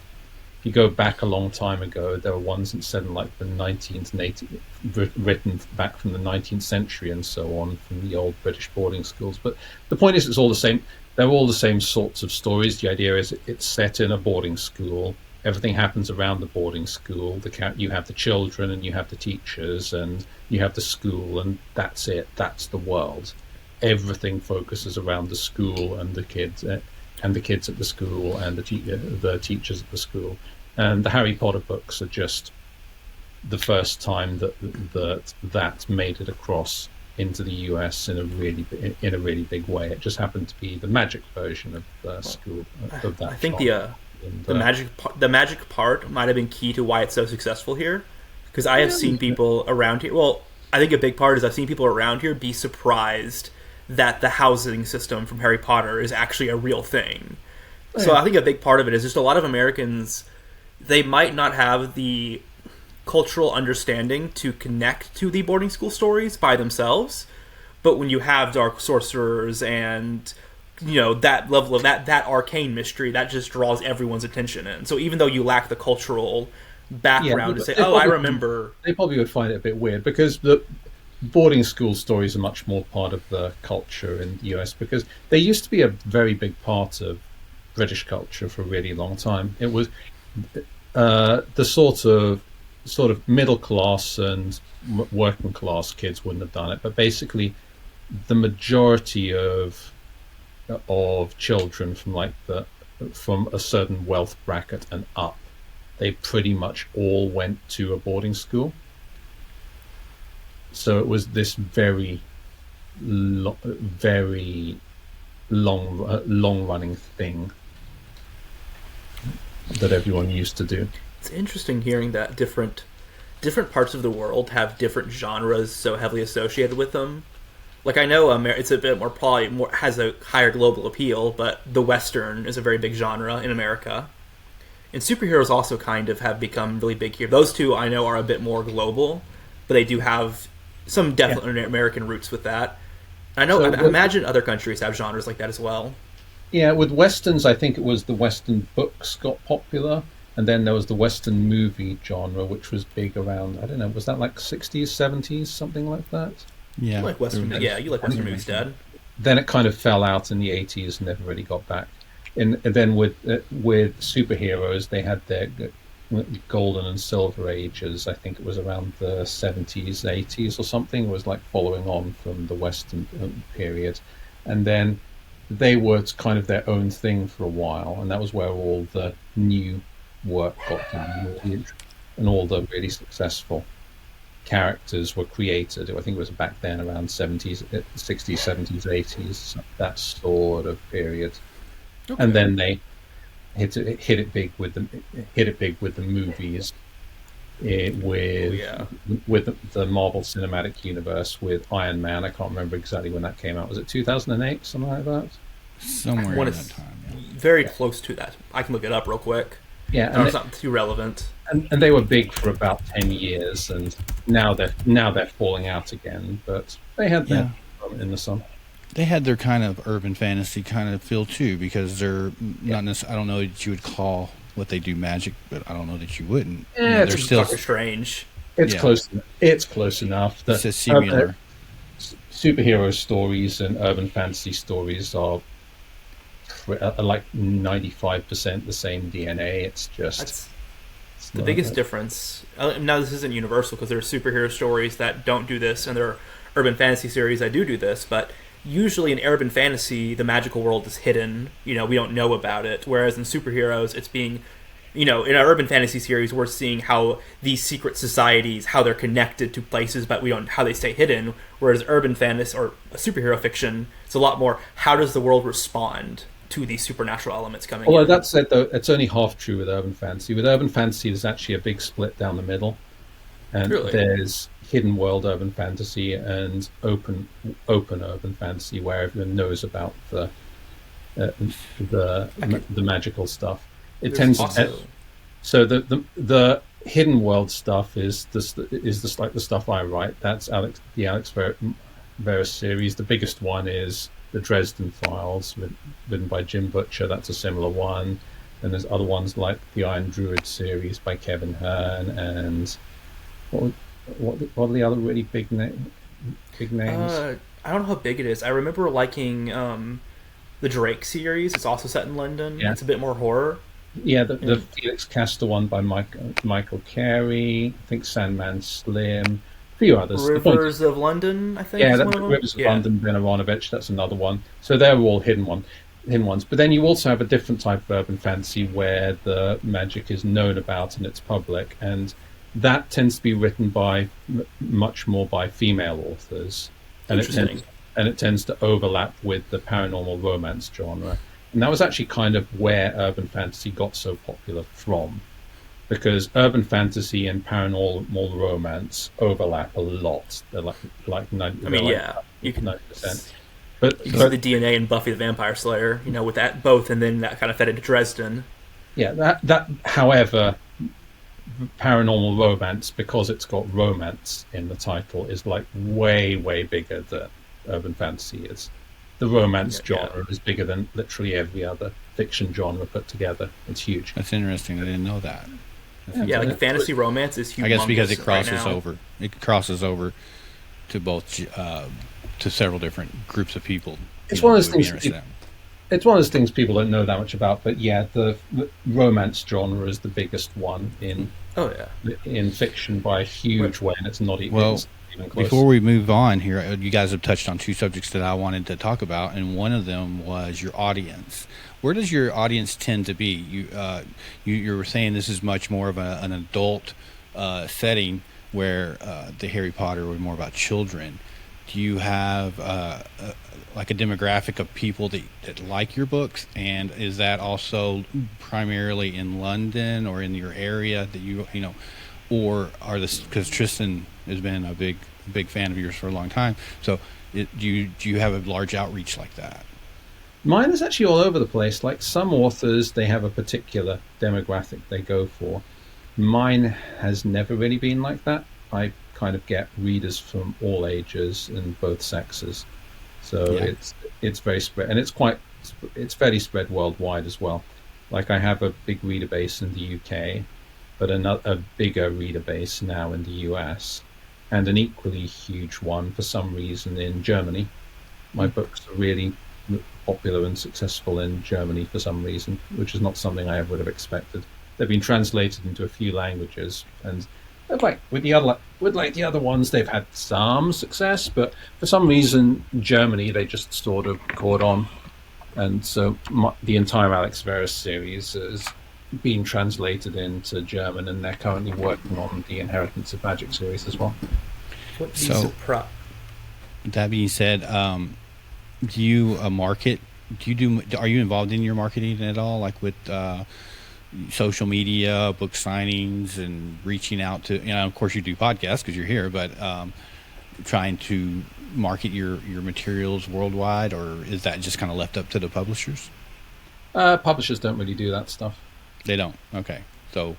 If you go back a long time ago, there were ones that said in like the 19th and 18th, written back from the 19th century and so on, from the old British boarding schools. But the point is, it's all the same. They're all the same sorts of stories. The idea is it's set in a boarding school. Everything happens around the boarding school. You have the children, and you have the teachers, and you have the school, and that's it. That's the world. Everything focuses around the school and the kids. And the kids at the school and the teachers at the school. And the Harry Potter books are just the first time that made it across into the US in a really big way. It just happened to be the magic version of the school of that. I think the magic part might have been key to why it's so successful here, because I have seen people around here. Well, I think a big part is I've seen people around here be surprised that the housing system from Harry Potter is actually a real thing. So I think a big part of it is just a lot of Americans, they might not have the cultural understanding to connect to the boarding school stories by themselves, but when you have dark sorcerers and that level of that arcane mystery, that just draws everyone's attention in. So even though you lack the cultural background to say, I remember, they probably would find it a bit weird because the boarding school stories are much more part of the culture in the US, because they used to be a very big part of British culture for a really long time. It was the sort of middle class and working class kids wouldn't have done it, but basically the majority of children from a certain wealth bracket and up, they pretty much all went to a boarding school. So it was this very long running thing that everyone used to do. It's interesting hearing that different parts of the world have different genres so heavily associated with them. Like, I know it's a bit more has a higher global appeal, but the Western is a very big genre in America. And superheroes also kind of have become really big here. Those two I know are a bit more global, but they do have some definitely American roots with that. I imagine other countries have genres like that as well. Yeah, with Westerns, I think it was the Western books got popular, and then there was the Western movie genre, which was big around, I don't know, was that like 60s, 70s, something like that? Yeah. You like Western movies, Dad. Then it kind of fell out in the 80s and never really got back. And then with superheroes, they had their golden and silver ages. I think it was around the 70s, 80s or something. It was like following on from the Western period. And then they were kind of their own thing for a while, and that was where all the new work got done, and all the really successful characters were created. I think it was back then around 60s, 70s, 80s, that sort of period. Okay. And then they hit it big with the movies, with the Marvel Cinematic Universe, with Iron Man. I can't remember exactly when that came out. Was it 2008, something like that? Somewhere in that time. very close to that. I can look it up real quick. Yeah, No, it's not too relevant. and they were big for about 10 years, and now they're falling out again. But they had their moment in the sun. They had their kind of urban fantasy kind of feel too, because they're not necessarily. I don't know that you would call what they do magic, but I don't know that you wouldn't. Yeah, they're still Doctor Strange. It's close. It's close enough. It's a similar. Superhero stories and urban fantasy stories are like 95% the same DNA. It's just That's the biggest difference. Now, this isn't universal because there are superhero stories that don't do this, and there are urban fantasy series that do this. But usually in urban fantasy, the magical world is hidden. We don't know about it. Whereas in superheroes, it's being, in our urban fantasy series, we're seeing how these secret societies, how they're connected to places, but we don't how they stay hidden. Whereas urban fantasy or superhero fiction, it's a lot more how does the world respond to these supernatural elements coming Although in. that said, though, it's only half true with urban fantasy. With urban fantasy, there's actually a big split down the middle, and Really? there's hidden world urban fantasy and open urban fantasy, where everyone knows about the magical stuff. It There's tends also- so the hidden world stuff is like the stuff I write. That's the Alex Verus series. The biggest one is the Dresden Files, written by Jim Butcher. That's a similar one. And there's other ones like the Iron Druid series by Kevin Hearn, and what are the other really big names? I don't know how big it is. I remember liking the Drake series. It's also set in London. Yeah. It's a bit more horror. Yeah, the Felix Castor one by Michael Carey. I think Sandman Slim. A few others. Rivers of London, I think. Yeah, is that, one of them. Rivers of London, Ben Aronovich, that's another one. So they're all hidden ones. But then you also have a different type of urban fantasy where the magic is known about and it's public, and that tends to be written by much more by female authors, and it tends to overlap with the paranormal romance genre. And that was actually kind of where urban fantasy got so popular from, because urban fantasy and paranormal romance overlap a lot. They're like 90. I mean, you can 90%. You can see the DNA in Buffy the Vampire Slayer, with that both, and then that kind of fed into Dresden. Yeah, that. However, paranormal romance, because it's got romance in the title, is like way bigger than urban fantasy is. The romance genre is bigger than literally every other fiction genre put together. It's huge. That's interesting. I didn't know that. Yeah, like fantasy romance is humongous. I guess because it crosses right now. over. It crosses over to both to several different groups of people. It's one of those who would be things. interested in. It's one of those things people don't know that much about. But yeah, the romance genre is the biggest one in fiction by a huge way, and it's not even. Well, even close. Before we move on here, you guys have touched on two subjects that I wanted to talk about, and one of them was your audience. Where does your audience tend to be? You were saying this is much more of an adult setting, where the Harry Potter was more about children. Do you have like a demographic of people that like your books, and is that also primarily in London or in your area that you know? Or are this because Tristan has been a big fan of yours for a long time? So do you have a large outreach like that? Mine is actually all over the place. Like some authors, they have a particular demographic they go for. Mine has never really been like that. I kind of get readers from all ages and both sexes. So it's very spread, and it's fairly spread worldwide as well. Like I have a big reader base in the UK, but a bigger reader base now in the US, and an equally huge one for some reason in Germany. My books are really popular and successful in Germany for some reason, which is not something I ever would have expected. They've been translated into a few languages, and like with the other ones, they've had some success, but for some reason, Germany they just sort of caught on, and so the entire Alex Verus series has been translated into German, and they're currently working on the Inheritance of Magic series as well. So, that being said, do you market? Are you involved in your marketing at all, like with social media, book signings, and reaching out to? Of course, you do podcasts because you're here, but trying to market your materials worldwide, or is that just kind of left up to the publishers? Publishers don't really do that stuff. They don't. Okay. So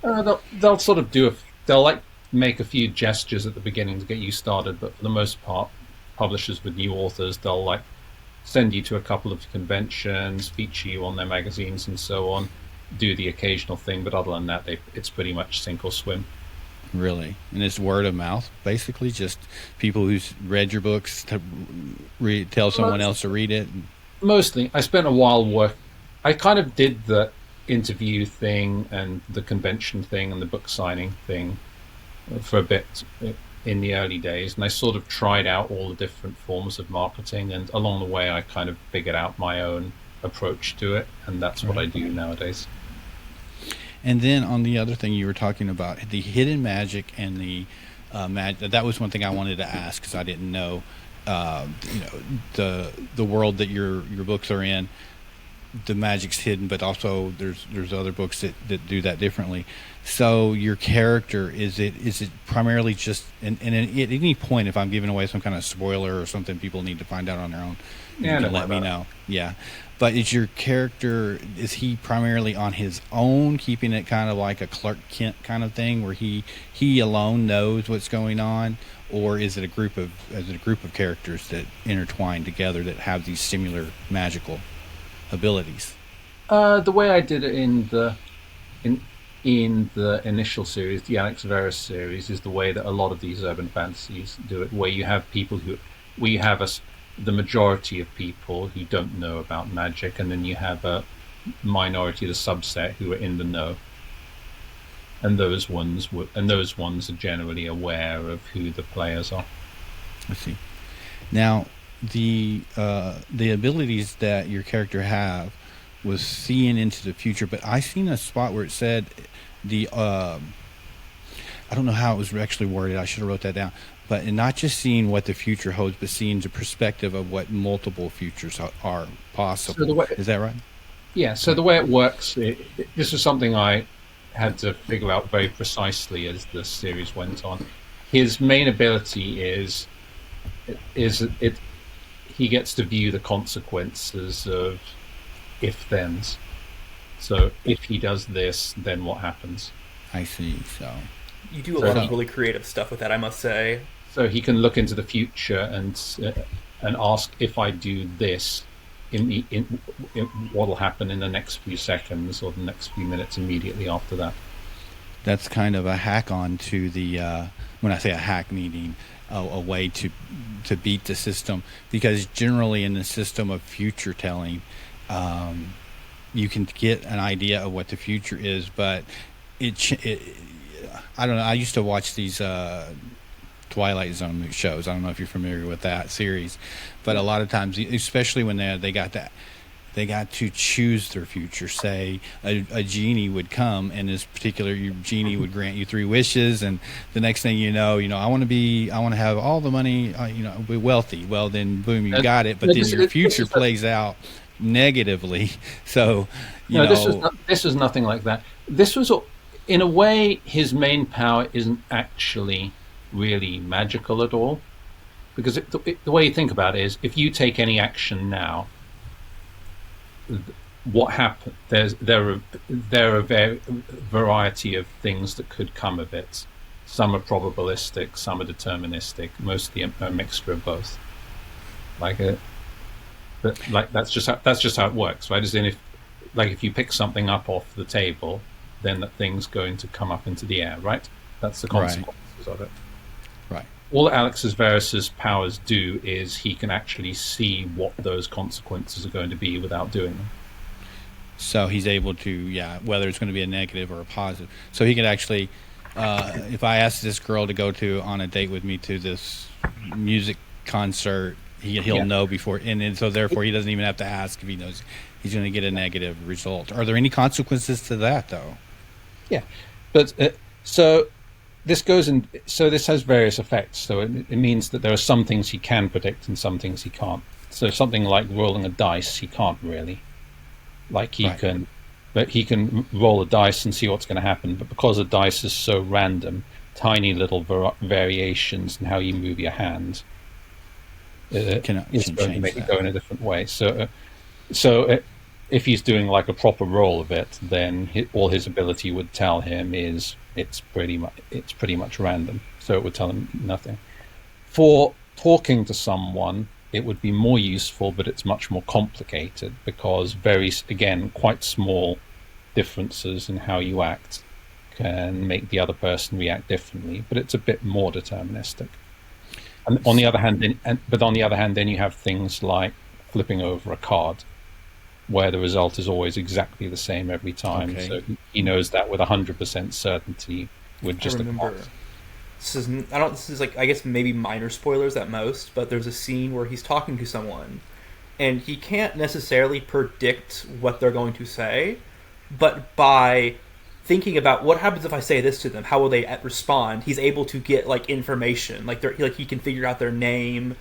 They'll sort of they'll like make a few gestures at the beginning to get you started, but for the most part, publishers with new authors, they'll like send you to a couple of conventions, feature you on their magazines and so on, do the occasional thing, but other than that, it's pretty much sink or swim. really, and it's word of mouth, basically, just people who's read your books to tell someone else to read it. Mostly, I spent a while I kind of did the interview thing and the convention thing and the book signing thing for a bit in the early days, and I sort of tried out all the different forms of marketing, and along the way I kind of figured out my own approach to it, and that's what I do nowadays. And then on the other thing you were talking about, the hidden magic and the that was one thing I wanted to ask, because I didn't know, the world that your books are in. The magic's hidden, but also there's other books that do that differently. So your character, is it primarily just, and at any point, if I'm giving away some kind of spoiler or something people need to find out on their own, you can let me know. Yeah. But is your character, is he primarily on his own, keeping it kind of like a Clark Kent kind of thing, where he alone knows what's going on, or is it a group of characters that intertwine together that have these similar magical abilities? The way I did it in the initial series, the Alex Verus series, is the way that a lot of these urban fantasies do it, where you have people the majority of people who don't know about magic, and then you have a minority, the subset, who are in the know, and those ones are generally aware of who the players are. I see. Now, the abilities that your character have was seeing into the future, but I seen a spot where it said I don't know how it was actually worded. I should have wrote that down. But not just seeing what the future holds, but seeing the perspective of what multiple futures are possible. So is that right? Yeah. So the way it works, this was something I had to figure out very precisely as the series went on. His main ability is he gets to view the consequences of if-thens. So if he does this, then what happens? I see. So you do a lot of really creative stuff with that, I must say. So he can look into the future and ask, if I do this, in what'll happen in the next few seconds or the next few minutes immediately after that. That's kind of a hack on to the when I say a hack, meaning a way to beat the system, because generally in the system of future telling, you can get an idea of what the future is, but I don't know. I used to watch these Twilight Zone shows. I don't know if you're familiar with that series, but a lot of times, especially when they got to choose their future. Say a genie would come, and this particular genie would grant you 3 wishes, and the next thing you know, I want to have all the money, be wealthy. Well, then boom, you got it. But then your future plays out negatively. So, this was nothing like that. This was, in a way, his main power isn't actually really magical at all, because the way you think about it is, if you take any action now, what happens? There are a variety of things that could come of it. Some are probabilistic, some are deterministic, mostly a mixture of both. That's just how it works, right? As in, if you pick something up off the table, then that thing's going to come up into the air, right? That's the consequences of it. Right. All Alex Verus's powers do is he can actually see what those consequences are going to be without doing them. So he's able to, whether it's going to be a negative or a positive. So he could actually, if I ask this girl to go on a date with me to this music concert, he'll know before, and so therefore he doesn't even have to ask if he knows he's going to get a negative result. Are there any consequences to that, though? Yeah, but so this has various effects. So it means that there are some things he can predict and some things he can't. So something like rolling a dice, he can't really. He can roll a dice and see what's going to happen. But because a dice is so random, tiny little variations in how you move your hand is going to make it go in a different way. So if he's doing like a proper roll of it, then all his ability would tell him is it's pretty much random. So it would tell him nothing. For talking to someone, it would be more useful, but it's much more complicated because again, quite small differences in how you act can make the other person react differently, but it's a bit more deterministic. And on the other hand, then you have things like flipping over a card, where the result is always exactly the same every time. Okay. So he knows that with 100% certainty with just I a remember. card. This is like, I guess maybe minor spoilers at most, but there's a scene where he's talking to someone, and he can't necessarily predict what they're going to say, but by thinking about what happens if I say this to them, how will they respond, he's able to get like information, like he can figure out their name,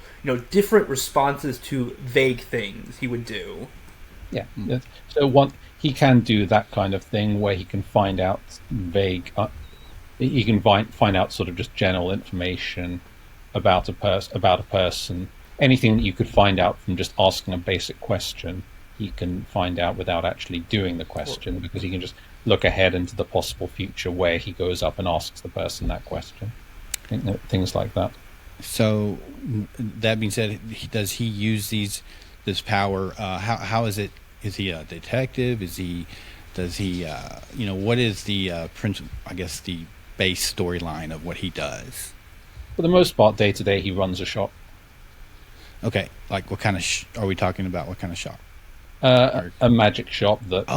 different responses to vague things he would do. Yeah. So he can do that kind of thing where he can find out vague. He can find out sort of just general information about a person. Anything that you could find out from just asking a basic question, he can find out without actually doing the question, because he can just look ahead into the possible future where he goes up and asks the person that question. Things like that. So that being said, does he use this power? How is it? Is he a detective? Does he? What is the principle? I guess the base storyline of what he does. For the most part, day to day, he runs a shop. Okay, like what kind of are we talking about? What kind of shop? A magic shop that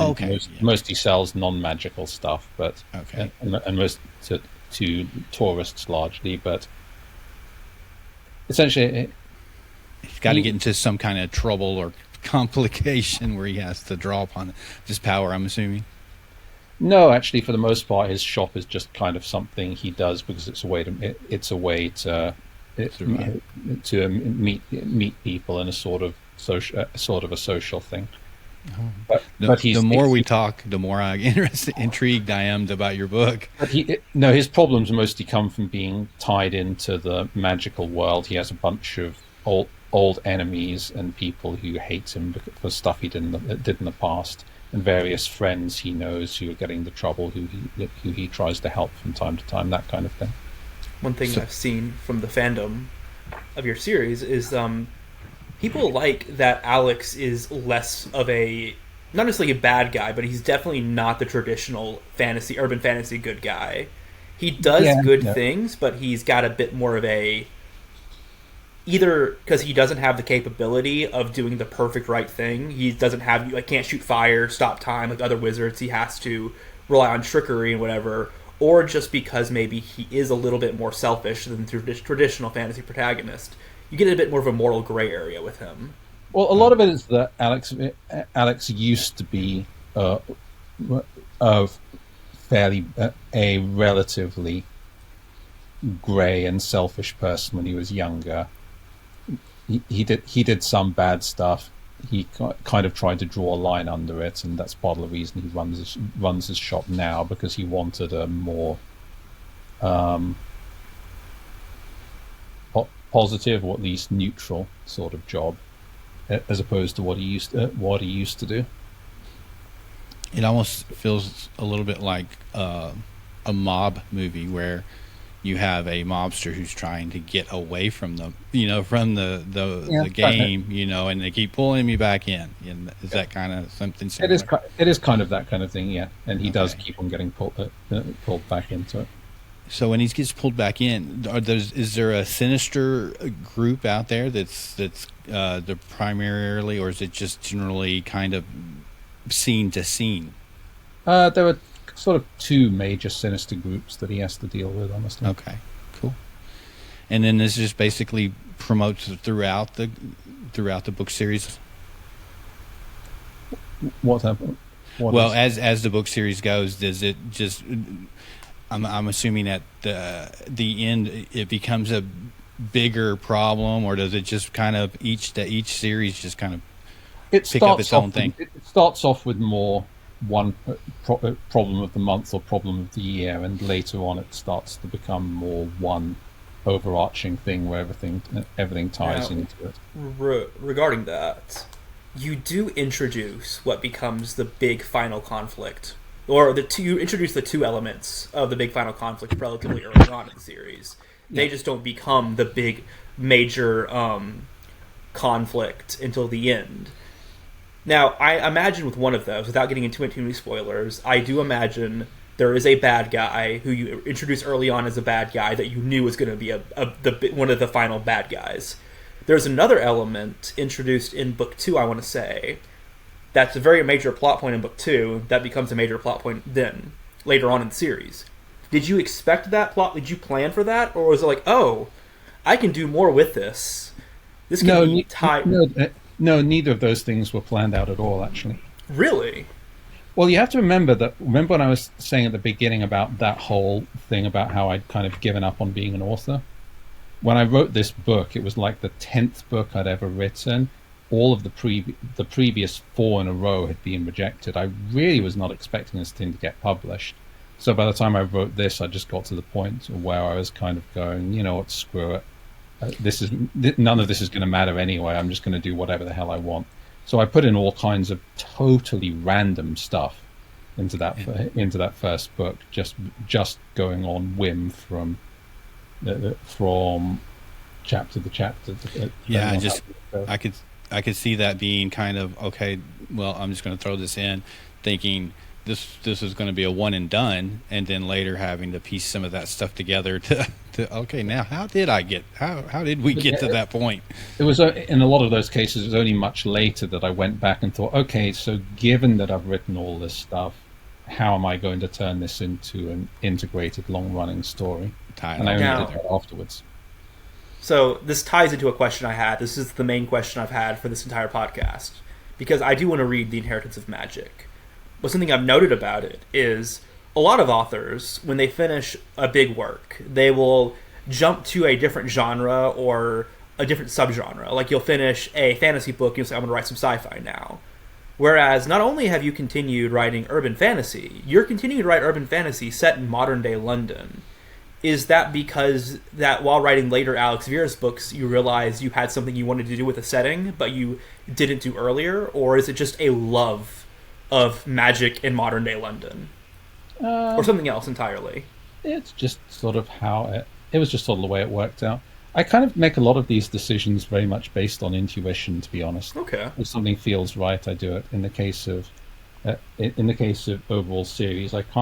mostly sells non-magical stuff, but okay, and most to tourists largely. But essentially, he's got to get into some kind of trouble or complication where he has to draw upon this power, I'm assuming. No, actually, for the most part, his shop is just kind of something he does because it's a way to meet people in a sort of a social thing. But the more we talk, the more intrigued I am about your book. But his problems mostly come from being tied into the magical world. He has a bunch of old enemies and people who hate him for stuff he did in the past, and various friends he knows who are getting into trouble, who he tries to help from time to time, that kind of thing. One thing I've seen from the fandom of your series is people like that Alex is less of a, not necessarily a bad guy, but he's definitely not the traditional urban fantasy good guy. He does good things, but he's got a bit more of a, either because he doesn't have the capability of doing the perfect right thing. He doesn't have, can't shoot fire, stop time like other wizards. He has to rely on trickery and whatever, or just because maybe he is a little bit more selfish than the traditional fantasy protagonist. You get a bit more of a moral gray area with him. Well, a lot of it is that Alex used to be a relatively grey and selfish person when he was younger. He did some bad stuff. He kind of tried to draw a line under it, and that's part of the reason he runs his shop now, because he wanted a more positive, or at least neutral sort of job, as opposed to what he used to do. It almost feels a little bit like a mob movie where you have a mobster who's trying to get away from the game, and they keep pulling me back in. And is that kind of something similar? It is kind of that kind of thing, yeah. And he does keep on getting pulled back into it. So when he gets pulled back in, is there a sinister group out there that's the primarily, or is it just generally kind of scene to scene? There are sort of two major sinister groups that he has to deal with, honestly. Okay, cool. And then this just basically promotes throughout the book series. What happened? As the book series goes, does it just? I'm assuming at the end it becomes a bigger problem, or does it just kind of each series just kind of pick up its own thing? It starts off with more one problem of the month or problem of the year, and later on it starts to become more one overarching thing where everything ties into it. Regarding that, you do introduce what becomes the big final conflict, or you introduce the two elements of the big final conflict relatively early on in the series. They just don't become the big major conflict until the end. Now, I imagine with one of those, without getting into too many spoilers, I do imagine there is a bad guy who you introduce early on as a bad guy that you knew was going to be one of the final bad guys. There's another element introduced in book 2, I want to say, that's a very major plot point in book 2 that becomes a major plot point then, later on in the series. Did you expect that plot? Did you plan for that? Or was it like, oh, I can do more with this? This can be tied... No, neither of those things were planned out at all, actually. Really? Well, you have to remember when I was saying at the beginning about that whole thing about how I'd kind of given up on being an author? When I wrote this book, it was like the 10th book I'd ever written. All of the previous 4 in a row had been rejected. I really was not expecting this thing to get published. So by the time I wrote this, I just got to the point where I was kind of going, you know what, screw it. None of this is going to matter anyway. I'm just going to do whatever the hell I want. So I put in all kinds of totally random stuff into that first book, just going on whim from chapter to chapter. I could see that being kind of okay. Well, I'm just going to throw this in, thinking this is going to be a one and done, and then later having to piece some of that stuff together to okay, now how did we get to that point? It was in a lot of those cases, it was only much later that I went back and thought, okay, so given that I've written all this stuff, how am I going to turn this into an integrated, long-running story? And I only did that afterwards. So this ties into a question I had. This is the main question I've had for this entire podcast, because I do want to read The Inheritance of Magic. But something I've noted about it is a lot of authors, when they finish a big work, they will jump to a different genre or a different subgenre. Like you'll finish a fantasy book and you'll say, I'm going to write some sci-fi now. Whereas not only have you continued writing urban fantasy, you're continuing to write urban fantasy set in modern-day London. Is that because that while writing later Alex Verus books, you realized you had something you wanted to do with the setting, but you didn't do earlier? Or is it just a love of magic in modern-day London? Or something else entirely? It's just sort of how it was just sort of the way it worked out. I kind of make a lot of these decisions very much based on intuition, to be honest. Okay. If something feels right, I do it. In the case of overall series, I've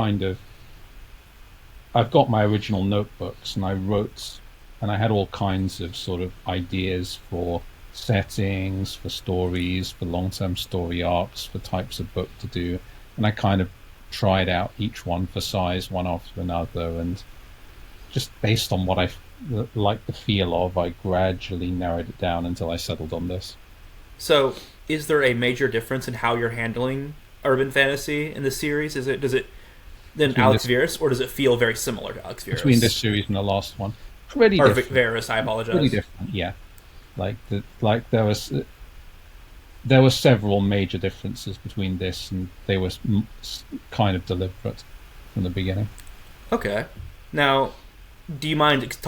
got my original notebooks, and I wrote, and I had all kinds of sort of ideas for settings, for stories, for long-term story arcs, for types of book to do, and I kind of tried out each one for size, one after another, and just based on what I like the feel of, I gradually narrowed it down until I settled on this. So, is there a major difference in how you're handling urban fantasy in this series? Does it than Alex Verus, or does it feel very similar to Alex Verus? Between this series and the last one, pretty different. Verus, I apologize. Pretty different, yeah. There were several major differences between this, and they were kind of deliberate from the beginning. Okay. Now, do you mind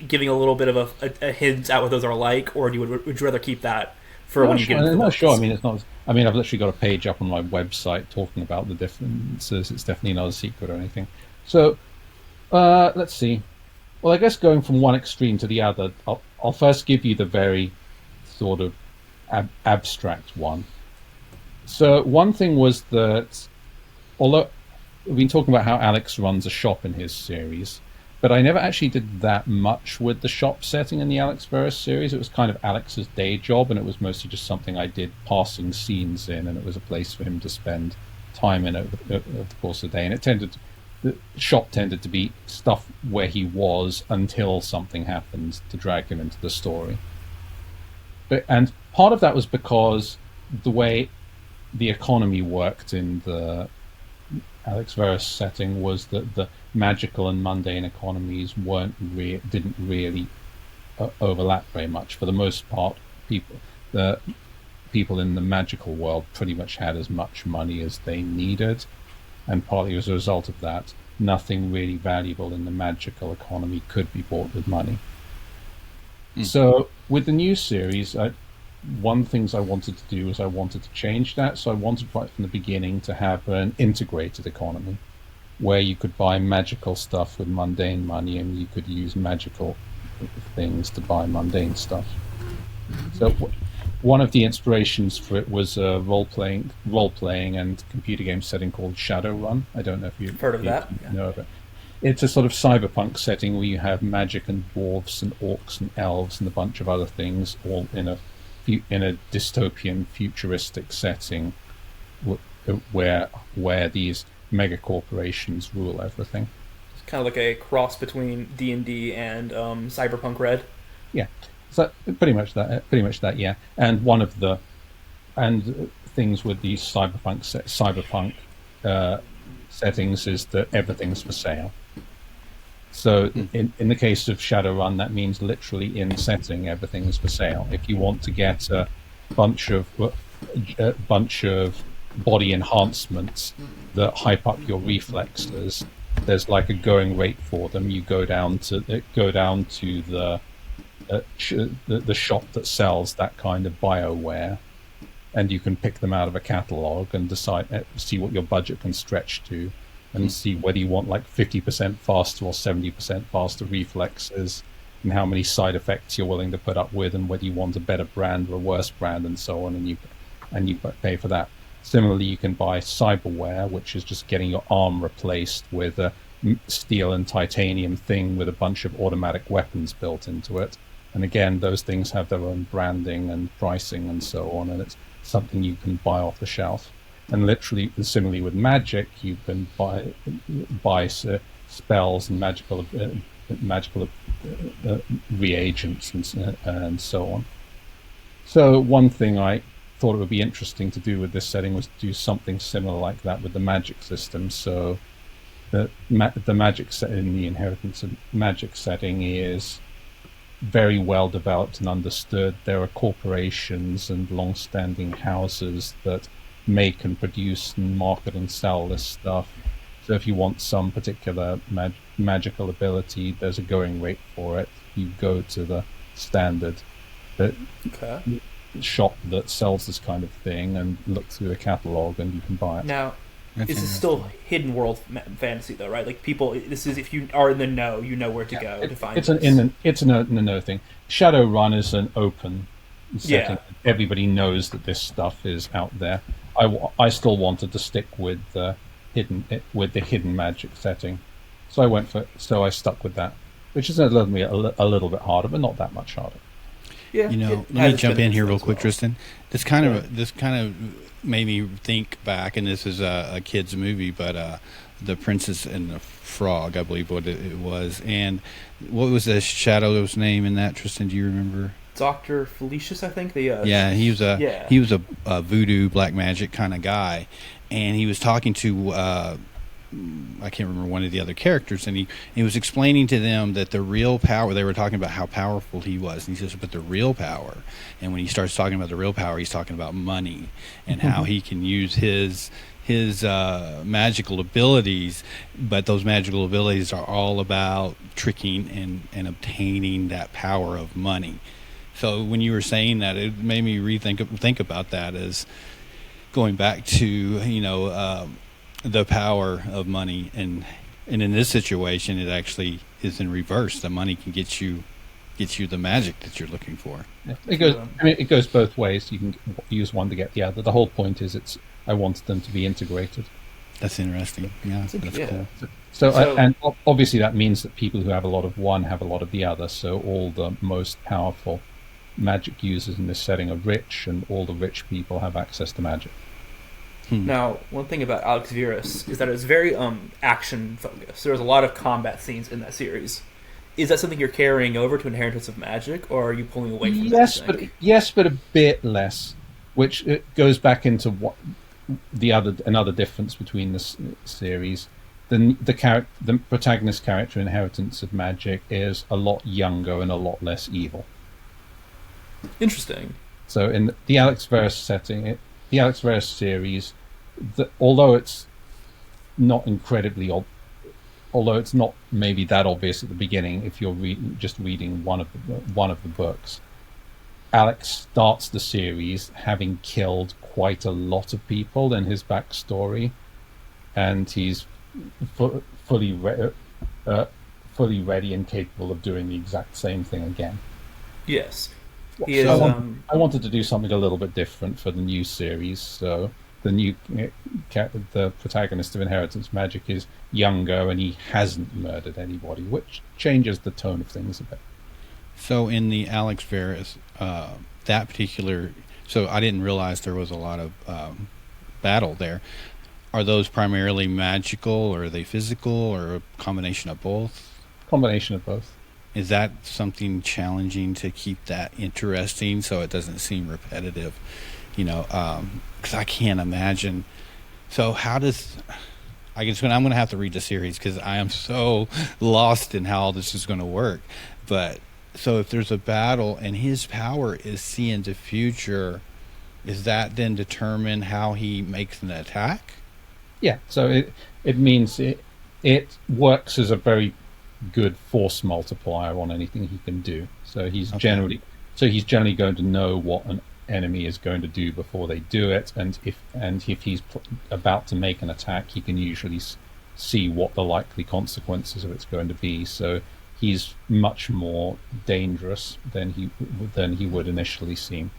giving a little bit of a hint at what those are like, or would you rather keep that for when you get into the books? Sure. I mean, it's not. I mean, I've literally got a page up on my website talking about the differences. It's definitely not a secret or anything. So, let's see. Well, I guess going from one extreme to the other, I'll first give you the very sort of abstract one. So one thing was that, although we've been talking about how Alex runs a shop in his series, but I never actually did that much with the shop setting in the Alex Verus series. It was kind of Alex's day job, and it was mostly just something I did passing scenes in, and it was a place for him to spend time in over the course of the day. And the shop tended to be stuff where he was until something happened to drag him into the story. And part of that was because the way the economy worked in the Alex Verus setting was that the magical and mundane economies didn't really overlap very much. For the most part, the people in the magical world pretty much had as much money as they needed, and partly as a result of that, nothing really valuable in the magical economy could be bought with money. So with the new series, one of the things I wanted to do was I wanted to change that. So I wanted right from the beginning to have an integrated economy where you could buy magical stuff with mundane money, and you could use magical things to buy mundane stuff. So one of the inspirations for it was a role-playing and computer game setting called Shadowrun. I don't know if you've Heard of that? know of it. It's a sort of cyberpunk setting where you have magic and dwarves and orcs and elves and a bunch of other things, all in a dystopian, futuristic setting, where these mega corporations rule everything. It's kind of like a cross between D&D and Cyberpunk Red. Yeah, so pretty much that. Yeah, and one of the things with these cyberpunk settings is that everything's for sale. So in the case of Shadowrun, that means literally in setting everything is for sale. If you want to get a bunch of body enhancements that hype up your reflexes, there's like a going rate for them. You go down to the shop that sells that kind of bioware, and you can pick them out of a catalog and see what your budget can stretch to, and see whether you want like 50% faster or 70% faster reflexes, and how many side effects you're willing to put up with, and whether you want a better brand or a worse brand, and so on, and you pay for that. Similarly, you can buy cyberware, which is just getting your arm replaced with a steel and titanium thing with a bunch of automatic weapons built into it. And again, those things have their own branding and pricing and so on, and it's something you can buy off the shelf. And literally, similarly with magic, you can buy spells and magical reagents and so on. So one thing I thought it would be interesting to do with this setting was to do something similar like that with the magic system. So the magic set in the Inheritance of Magic setting is very well developed and understood. There are corporations and long-standing houses that make and produce and market and sell this stuff. So if you want some particular magical ability, there's a going rate for it. You go to the standard shop that sells this kind of thing and look through the catalog, and you can buy it. Now, this is still hidden world fantasy, though, right? Like this is, if you are in the know, you know where to go to find it. It's an in the know thing. Shadowrun is an open setting. Yeah. Everybody knows that this stuff is out there. I still wanted to stick with the hidden magic setting, so I stuck with that, which is a little bit harder, but not that much harder. Yeah, let me jump in here real quick, Tristan. This kind of made me think back, and this is a kid's movie, but The Princess and the Frog, I believe what it was. And what was the shadow's name in that, Tristan? Do you remember? Dr. Felicius, I think. He was a voodoo black magic kind of guy, and he was talking to I can't remember one of the other characters, and he was explaining to them that the real power, they were talking about how powerful he was, and he says, but the real power, and when he starts talking about the real power, he's talking about money and how he can use his magical abilities, but those magical abilities are all about tricking and obtaining that power of money. So when you were saying that, it made me think about that as going back to the power of money, and in this situation, it actually is in reverse. The money can get you the magic that you're looking for. Yeah. It goes both ways. You can use one to get the other. The whole point is I wanted them to be integrated. That's interesting. Yeah, that's cool. And obviously that means that people who have a lot of one have a lot of the other. So all the most powerful magic users in this setting are rich, and all the rich people have access to magic. Now, one thing about Alex Verus is that it's very action focused. There's a lot of combat scenes in that series. Is that something you're carrying over to Inheritance of Magic, or are you pulling away from that? Yes, but a bit less, which it goes back into what another difference between this series. The protagonist character in Inheritance of Magic is a lot younger and a lot less evil. Interesting. So in the Alex Verus setting, the Alex Verus series, although it's not although it's not maybe that obvious at the beginning, if you're just reading one of the books, Alex starts the series having killed quite a lot of people in his backstory, and he's fully fully ready and capable of doing the exact same thing again. Yes, he So is. I wanted to do something a little bit different for the new series. So the protagonist of Inheritance Magic is younger, and he hasn't murdered anybody, which changes the tone of things a bit. So in the Alex Verus, that particular, so I didn't realize there was a lot of battle there. Are those primarily magical, or are they physical, or a combination of both? Combination of both. Is that something challenging to keep that interesting so it doesn't seem repetitive? Because I can't imagine. So how does, I guess I'm going to have to read the series because I am so lost in how all this is going to work. But so if there's a battle and his power is seeing the future, is that then determine how he makes an attack? Yeah, so it means it works as a very good force multiplier on anything he can do. So he's generally going to know what an enemy is going to do before they do it, and if he's about to make an attack, he can usually see what the likely consequences of it's going to be. So he's much more dangerous than he would initially seem,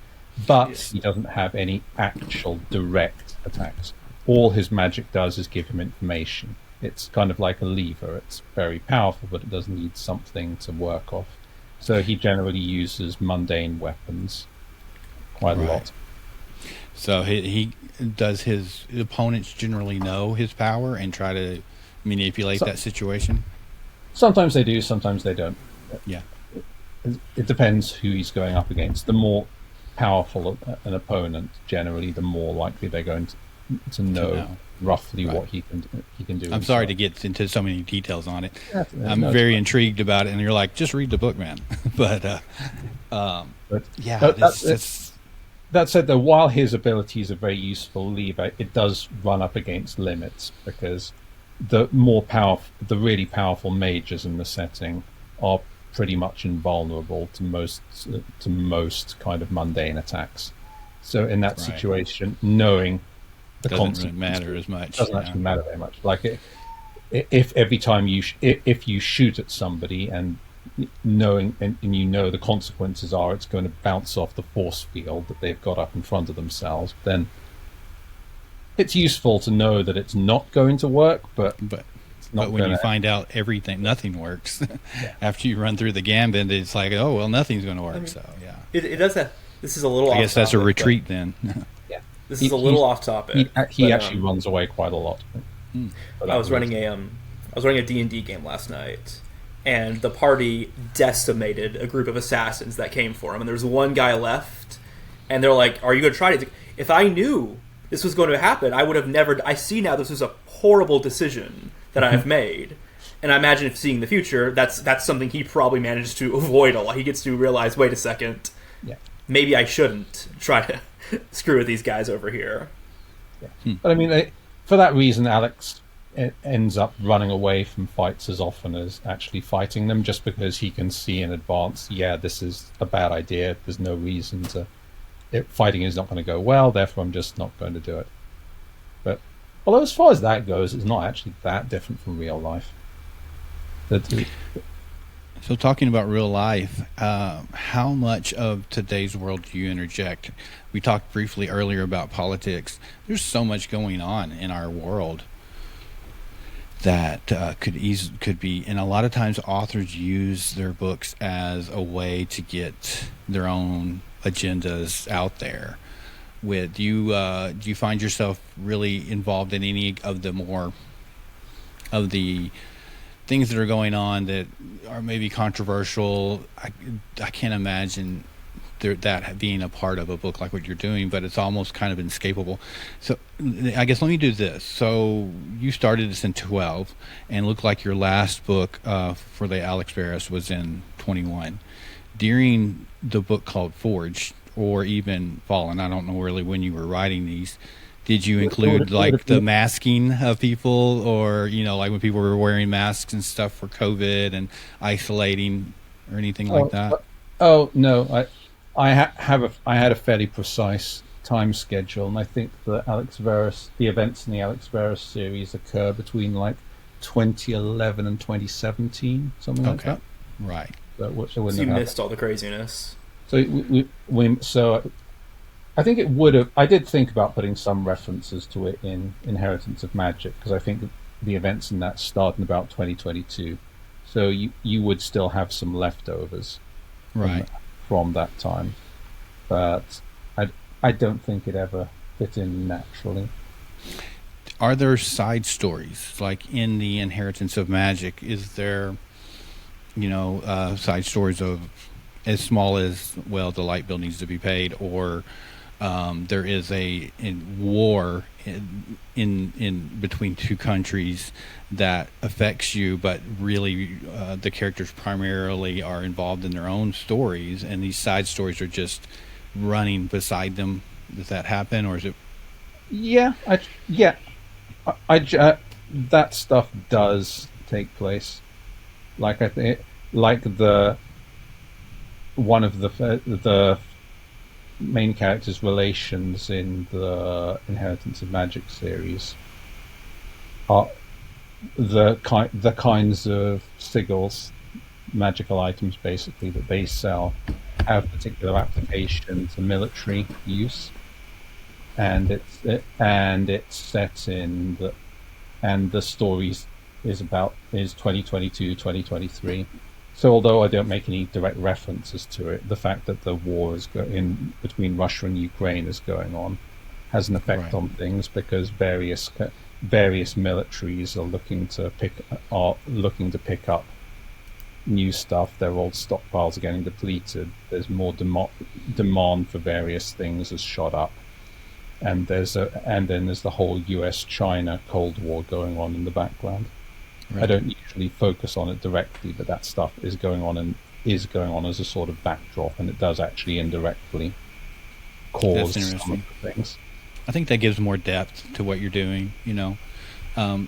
but he doesn't have any actual direct attacks. All his magic does is give him information. It's kind of like a lever. It's very powerful, but it does need something to work off. So he generally uses mundane weapons quite a lot. So he does his opponents generally know his power and try to manipulate that situation? Sometimes they do, sometimes they don't. Yeah. It depends who he's going up against. The more powerful an opponent, generally, the more likely they're going to know roughly what he can do. I'm sorry to get into so many details on it. I'm No, very intrigued about it, and you're like, just read the book, man. But yeah, that said, though, while his abilities are very useful lever, it does run up against limits, because the really powerful mages in the setting are pretty much invulnerable to most kind of mundane attacks. So in that situation, knowing the doesn't really matter as much. Doesn't actually matter very much. Like if every time if you shoot at somebody and knowing and you know the consequences are it's going to bounce off the force field that they've got up in front of themselves, then it's useful to know that it's not going to work. But when you find out nothing works after you run through the gambit, it's like, oh well, nothing's going to work. So yeah, it does have. This is a little. I guess that's a retreat then. This is a little off topic. He actually runs away quite a lot. I was running a D&D game last night, and the party decimated a group of assassins that came for him. And there was one guy left, and they're like, "Are you going to try it?" If I knew this was going to happen, I would have never. I see now this was a horrible decision that I've made, and I imagine if seeing the future, that's something he probably managed to avoid a lot. He gets to realize, wait a second, maybe I shouldn't try to screw with these guys over here. But I mean, for that reason, Alex ends up running away from fights as often as actually fighting them, just because he can see in advance, this is a bad idea. There's no reason fighting is not going to go well, therefore I'm just not going to do it. But although as far as that goes, it's not actually that different from real life. So talking about real life, how much of today's world do you interject? We talked briefly earlier about politics. There's so much going on in our world that could be, and a lot of times authors use their books as a way to get their own agendas out there. Do you find yourself really involved in any of the more of the things that are going on that are maybe controversial? I can't imagine that being a part of a book like what you're doing, but it's almost kind of inescapable. So I guess let me do this. So you started this in 12 and looked like your last book for the Alex Verus was in 21. During the book called Forged, or even Fallen, I don't know really when you were writing these, did you include like the masking of people, or like when people were wearing masks and stuff for COVID and isolating or anything like that? Oh no, I had a fairly precise time schedule, and I think the events in the Alex Verus series occur between like 2011 and 2017, something like Okay. that. Right. So So you missed all the craziness. So I think it would have. I did think about putting some references to it in Inheritance of Magic, because I think the events in that start in about 2022. So you would still have some leftovers Right. from that time, but I don't think it ever fit in naturally. Are there side stories like in the Inheritance of Magic? Is there, side stories of as small as, well, the light bill needs to be paid, or there is a war in between two countries that affects you, but really the characters primarily are involved in their own stories, and these side stories are just running beside them. Does that happen, or is it? Yeah, yeah, that stuff does take place. Like I think, like the one of the main characters' relations in the Inheritance of Magic series are the kinds of sigils, magical items, basically, that they sell have particular application to military use, and it's set in the stories is 2022 2023. So although I don't make any direct references to it, the fact that the war in between Russia and Ukraine is going on has an effect Right. on things, because various militaries are looking to pick up new stuff. Their old stockpiles are getting depleted. There's more demand for various things has shot up, and then there's the whole U.S.-China Cold War going on in the background. Right. I don't usually focus on it directly, but that stuff is going on as a sort of backdrop, and it does actually indirectly cause That's interesting. some of the things. I think that gives more depth to what you're doing. Um,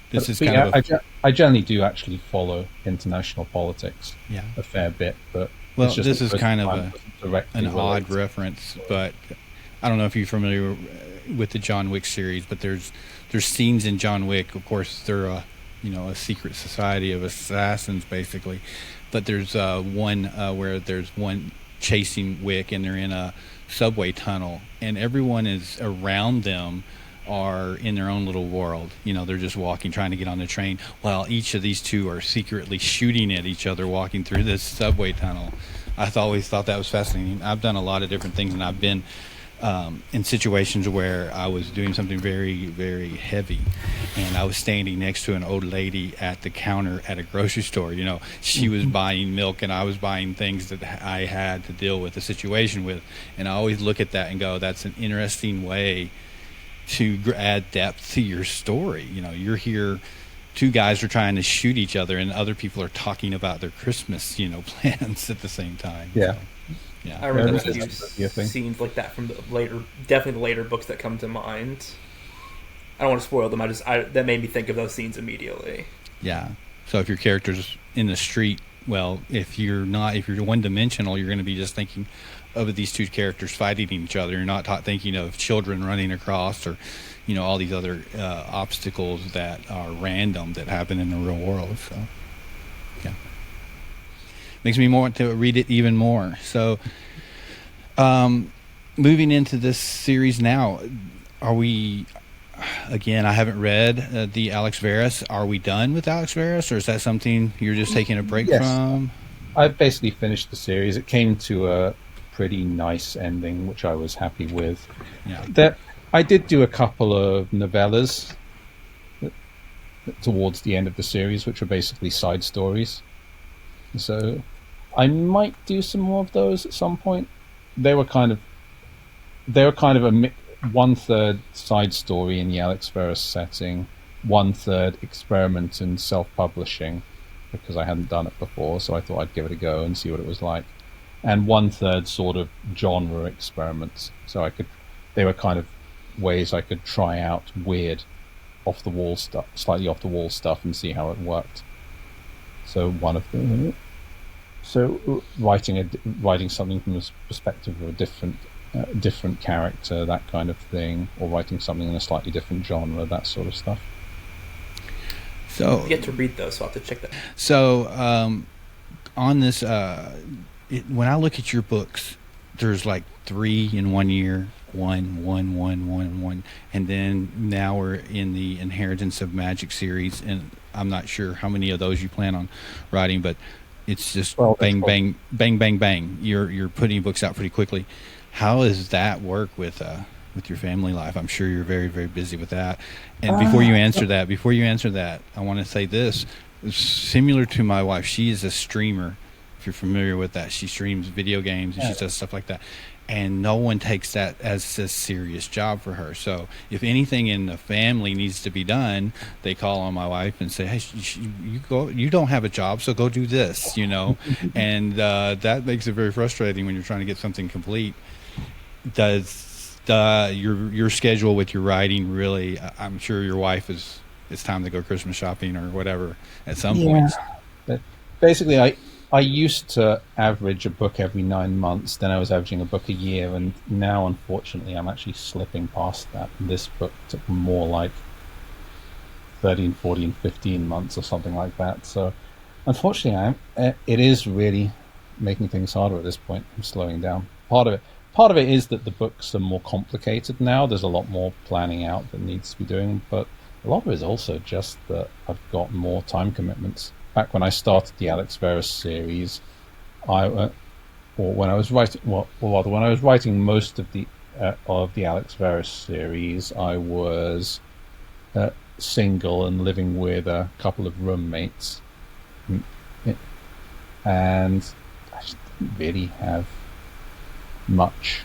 this is But kind yeah, of a I generally do actually follow international politics yeah. a fair bit, but Well, it's just this the is first kind of time it wasn't directly an odd related. reference, but I don't know if you're familiar with the John Wick series, but there's scenes in John Wick. Of course, they're a secret society of assassins, basically. But there's one where there's one chasing Wick, and they're in a subway tunnel, and everyone is around them are in their own little world. They're just walking, trying to get on the train, while each of these two are secretly shooting at each other walking through this subway tunnel. Always thought that was fascinating. I've done a lot of different things, and I've been in situations where I was doing something very, very heavy, and I was standing next to an old lady at the counter at a grocery store. She was buying milk, and I was buying things that I had to deal with the situation with. And I always look at that and go, that's an interesting way to add depth to your story. You're here, two guys are trying to shoot each other, and other people are talking about their Christmas, plans at the same time. Yeah. So, yeah. I remember Yeah, a few that's a thing. scenes like that from definitely the later books that come to mind. I don't want to spoil them. That made me think of those scenes immediately. Yeah. So if your character's in the street, well, if you're one dimensional, you're going to be just thinking of these two characters fighting each other. You're not thinking of children running across, or all these other obstacles that are random that happen in the real world. So yeah, makes me want to read it even more. So moving into this series now, are we? Again, I haven't read the Alex Verus. Are we done with Alex Verus, or is that something you're just taking a break Yes. from? I've basically finished the series. It came to a pretty nice ending, which I was happy with. Yeah. I did do a couple of novellas towards the end of the series, which were basically side stories. So I might do some more of those at some point. They were kind of a 1/3 side story in the Alex Verus setting, 1/3 experiment in self-publishing, because I hadn't done it before, so I thought I'd give it a go and see what it was like, and 1/3 sort of genre experiments. So they were kind of ways I could try out weird, slightly off the wall stuff, and see how it worked. So So writing something from the perspective of a different character, that kind of thing, or writing something in a slightly different genre, that sort of stuff. So I get to read those, so I'll have to check that. So on this, when I look at your books, there's like 3 in 1 year, one, and then now we're in the Inheritance of Magic series, and I'm not sure how many of those you plan on writing, but it's just bang, bang, bang, bang, bang. You're putting books out pretty quickly. How does that work with your family life? I'm sure you're very, very busy with that. And before you answer that, I want to say this. Similar to my wife, she is a streamer. If you're familiar with that, she streams video games and she does stuff like that. And no one takes that as a serious job for her. So if anything in the family needs to be done, they call on my wife and say, "Hey, you go. You don't have a job, so go do this." And that makes it very frustrating when you're trying to get something complete. Does your schedule with your writing really? I'm sure your wife is. It's time to go Christmas shopping or whatever at some point. But basically, I used to average a book every 9 months. Then I was averaging a book a year, and now, unfortunately, I'm actually slipping past that. This book took more like 13, 14, 15 months or something like that. So, unfortunately, it is really making things harder at this point. I'm slowing down. Part of it is that the books are more complicated now. There's a lot more planning out that needs to be doing, but a lot of it is also just that I've got more time commitments. Back when I started the Alex Verus series, when I was writing most of the Alex Verus series, I was single and living with a couple of roommates, and I just didn't really have much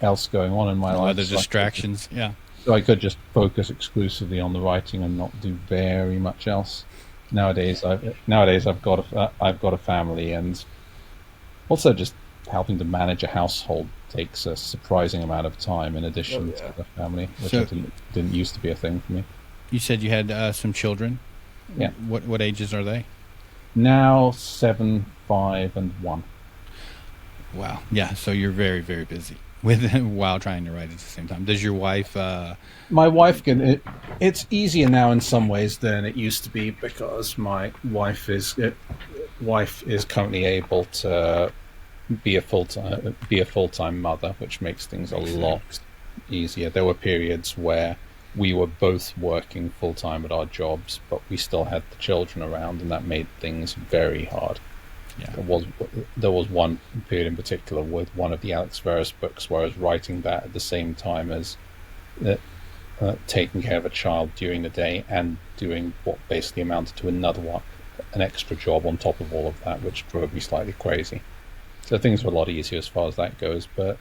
else going on in my life. Other distractions, yeah. So I could just focus exclusively on the writing and not do very much else. Nowadays I've got a family, and also just helping to manage a household takes a surprising amount of time in addition to the family, which didn't used to be a thing for me. You said you had some children. Yeah. What ages are they? Now 7, 5, and 1. Wow. Yeah. So you're very, very busy while trying to write at the same time. Does your wife? My wife can. It's easier now in some ways than it used to be, because my wife is currently able to be a full-time mother, which makes things a lot easier. There were periods where we were both working full-time at our jobs, but we still had the children around, and that made things very hard. Yeah. There was one period in particular with one of the Alex Verus books where I was writing that at the same time as taking care of a child during the day and doing what basically amounted to an extra job on top of all of that, which drove me slightly crazy. So things were a lot easier as far as that goes. But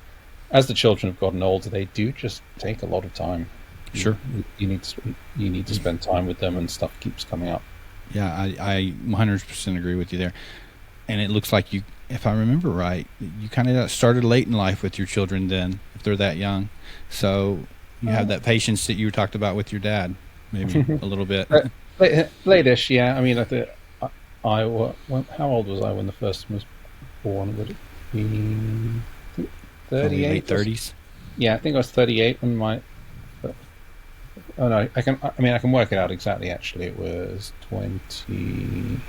as the children have gotten older, they do just take a lot of time. Sure. You need to spend time with them, and stuff keeps coming up. Yeah, I 100% agree with you there. And it looks like you, if I remember right, you kind of started late in life with your children then, if they're that young. So you have that patience that you talked about with your dad, maybe a little bit. Late-ish, yeah. I mean, how old was I when the first one was born? Would it be 38? Late 30s? Yeah, I think I was 38 when my... Oh no, I can work it out exactly. Actually, it was 20.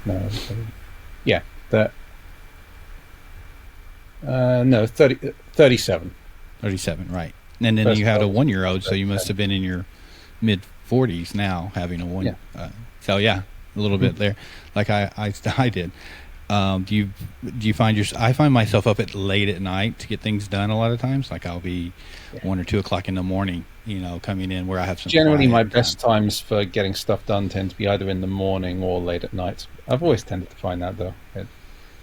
No, yeah, no, 37. 37, right. And then you had a 1-year-old, so you must have been in your mid-40s now, having a one. Yeah. So yeah, a little bit there, like I did. Do you find I find myself up late at night to get things done a lot of times. Like I'll be 1 or 2 o'clock in the morning, coming in where I have some. Generally, my best times for getting stuff done tend to be either in the morning or late at night. I've always tended to find that though.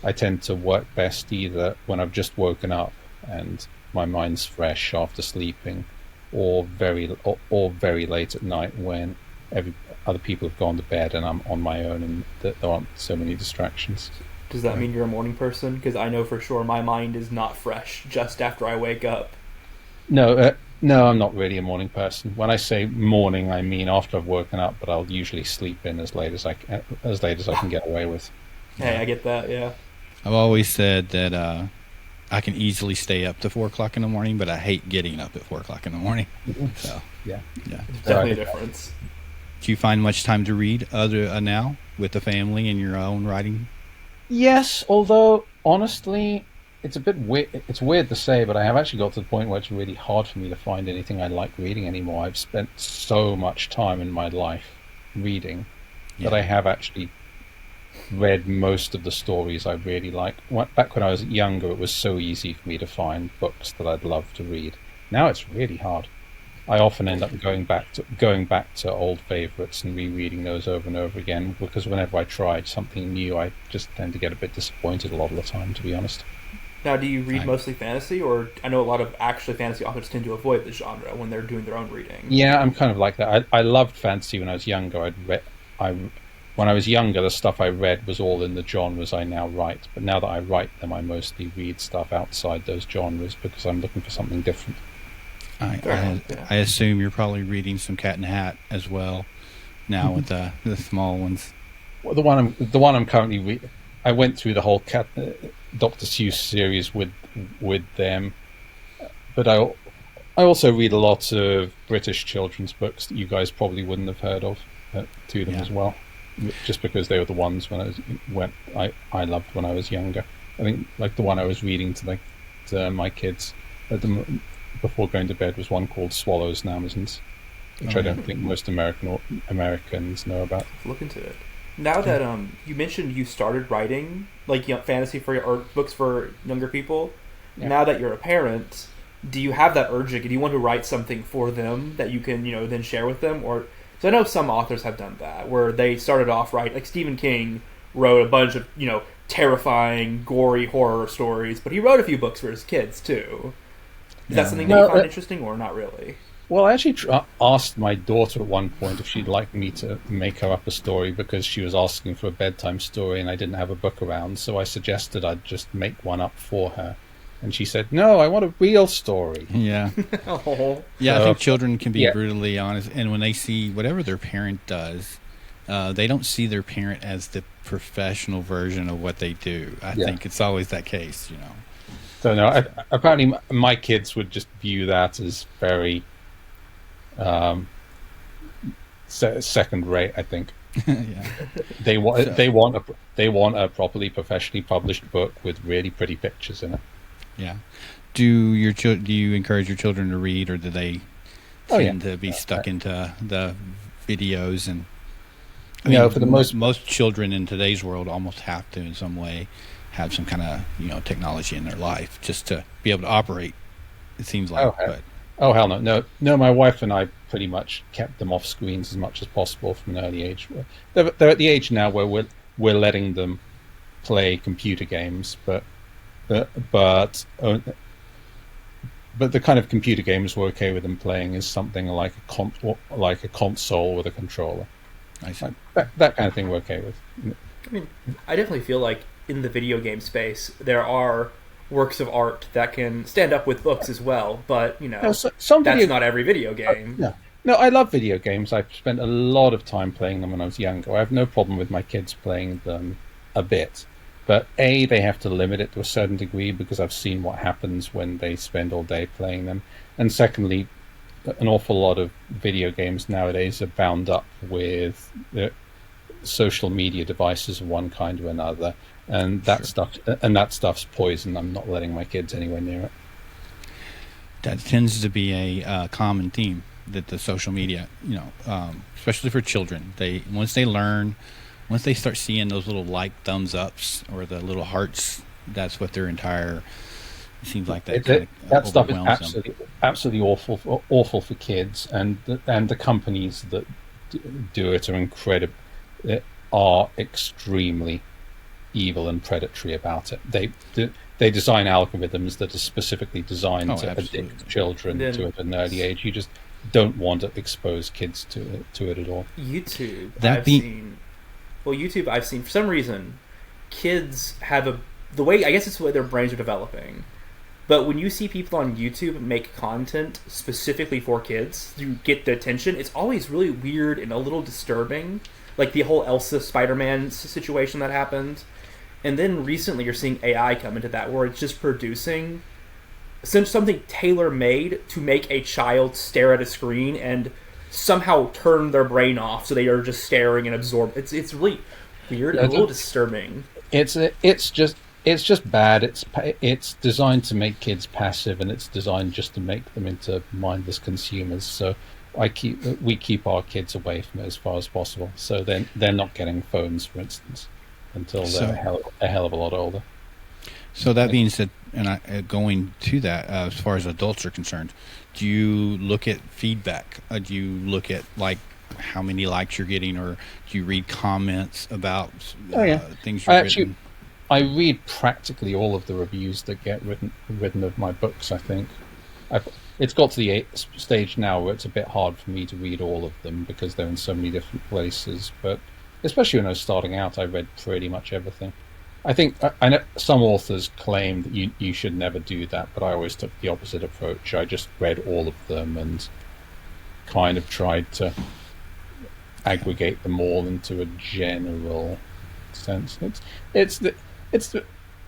I tend to work best either when I've just woken up and my mind's fresh after sleeping, or very late at night when other people have gone to bed and I'm on my own and there aren't so many distractions. Does that mean you're a morning person? Because I know for sure my mind is not fresh just after I wake up. No, No, I'm not really a morning person. When I say morning, I mean after I've woken up, but I'll usually sleep in as late as I can get away with. Hey, Yeah. I get that. Yeah, I've always said that I can easily stay up to 4 o'clock in the morning, but I hate getting up at 4 o'clock in the morning. So Yeah. yeah. there's So definitely a difference. Do you find much time to read other now with the family and your own writing? Yes, although honestly, it's a bit weird. It's weird to say, but I have actually got to the point where it's really hard for me to find anything I like reading anymore. I've spent so much time in my life reading that I Yeah. have actually read most of the stories I really like. Back when I was younger, it was so easy for me to find books that I'd love to read. Now it's really hard. I often end up going back to old favorites and rereading those over and over again because whenever I try something new, I just tend to get a bit disappointed a lot of the time, to be honest. Now, do you read I, mostly fantasy, or I know a lot of actually fantasy authors tend to avoid the genre when they're doing their own reading. Yeah, I'm kind of like that. I loved fantasy when I was younger. I when I was younger, the stuff I read was all in the genres I now write. But now that I write them, I mostly read stuff outside those genres because I'm looking for something different. Fair enough. Yeah. I assume you're probably reading some Cat in the Hat as well now with the small ones. Well, the one I'm currently I went through the whole Dr. Seuss series with them, but I also read a lot of British children's books that you guys probably wouldn't have heard of to them Yeah. as well, just because they were the ones when I loved when I was younger. I think like the one I was reading to my kids before going to bed was one called Swallows and Amazons, which Oh, I yeah. don't think most Americans know about. Look into it. Now that you mentioned you started writing like fantasy for or books for younger people, Yeah. now that you're a parent, do you have that urge? Do you want to write something for them that you can then share with them? Or so I know some authors have done that where they started off like Stephen King wrote a bunch of terrifying, gory horror stories, but he wrote a few books for his kids too. Is that Yeah. something that No, you find interesting or not really? Well, I actually asked my daughter at one point if she'd like me to make her up a story because she was asking for a bedtime story and I didn't have a book around. So I suggested I'd just make one up for her. And she said, "No, I want a real story." Yeah. Oh, Yeah, I So, think children can be yeah. brutally honest, and when they see whatever their parent does, they don't see their parent as the professional version of what they do. I Yeah. think it's always that case. So no, apparently my kids would just view that as very um, second rate. I think Yeah. they want So- they want a properly professionally published book with really pretty pictures in it. Yeah. Do you encourage your children to read, or do they Oh, yeah. tend to be stuck into the videos? And I No, mean, for the most most children in today's world almost have to, in some way, have some kind of technology in their life just to be able to operate. It seems like, Oh, heck. but Oh hell no, no! My wife and I pretty much kept them off screens as much as possible from an early age. They're at the age now where we're letting them play computer games, but but uh, but the kind of computer games we're okay with them playing is something like like a console with a controller. I see. That kind of thing we're okay with. I mean, I definitely feel like in the video game space there are works of art that can stand up with books as well, but No, some that's video not every video game. Yeah. No, I love video games. I've spent a lot of time playing them when I was younger. I have no problem with my kids playing them a bit. But A, they have to limit it to a certain degree because I've seen what happens when they spend all day playing them. And secondly, an awful lot of video games nowadays are bound up with social media devices of one kind or another. And that stuff's poison. I'm not letting my kids anywhere near it. That tends to be a common theme, that the social media, especially for children, once they start seeing those little thumbs ups or the little hearts, that's what their entire. It seems like that That stuff is overwhelms them. absolutely awful for kids, and the companies that do it are extremely evil and predatory about it. They design algorithms that are specifically designed to absolutely. addict children Then- to it at an early age. You just don't want to expose kids to it at all. YouTube, I've seen for some reason, kids have the way I guess it's the way their brains are developing. But when you see people on YouTube make content specifically for kids to get the attention, it's always really weird and a little disturbing. Like the whole Elsa Spider-Man situation that happened. And then recently you're seeing AI come into that, where it's just producing something tailor-made to make a child stare at a screen and somehow turn their brain off so they are just staring and absorb. It's really weird and a little disturbing. It's just bad. It's designed to make kids passive, and it's designed just to make them into mindless consumers. So we keep our kids away from it as far as possible. So then they're not getting phones, for instance, until they're a hell of a lot older. So that being said, and going to that, as far as adults are concerned, do you look at feedback? Do you look at like how many likes you're getting, or do you read comments about things you've written? I read practically all of the reviews that get written of my books. I think it's got to the stage now where it's a bit hard for me to read all of them because they're in so many different places. But especially when I was starting out, I read pretty much everything. I think I know some authors claim that you should never do that, but I always took the opposite approach. I just read all of them and kind of tried to aggregate them all into a general sense. It's the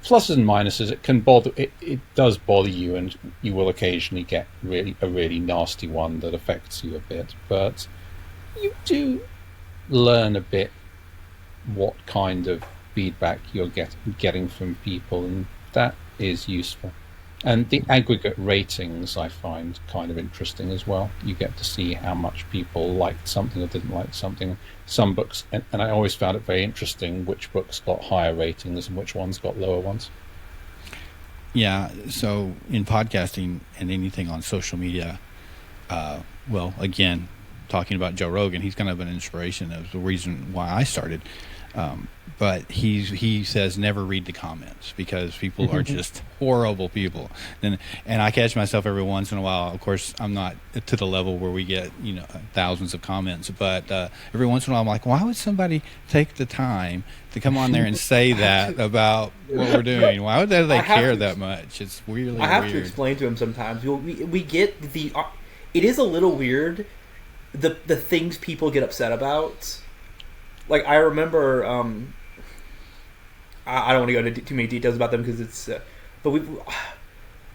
pluses and minuses. It can bother. It does bother you, and you will occasionally get a really nasty one that affects you a bit. But you do learn a bit what kind of feedback you're getting from people, and that is useful. And the aggregate ratings I find kind of interesting as well. You get to see how much people liked something or didn't like something. Some books, and I always found it very interesting which books got higher ratings and which ones got lower ones. Yeah, so in podcasting and anything on social media, well, again, talking about Joe Rogan, he's kind of an inspiration. That was the reason why I started. But he says never read the comments because people are just horrible people. And I catch myself every once in a while. Of course, I'm not to the level where we get thousands of comments, but every once in a while I'm like, why would somebody take the time to come on there and say that about what we're doing? Why would they care that much? It's really weird. I have to explain to him sometimes. We get the. It is a little weird. The things people get upset about. Like I remember. I don't want to go into too many details about them because it's, but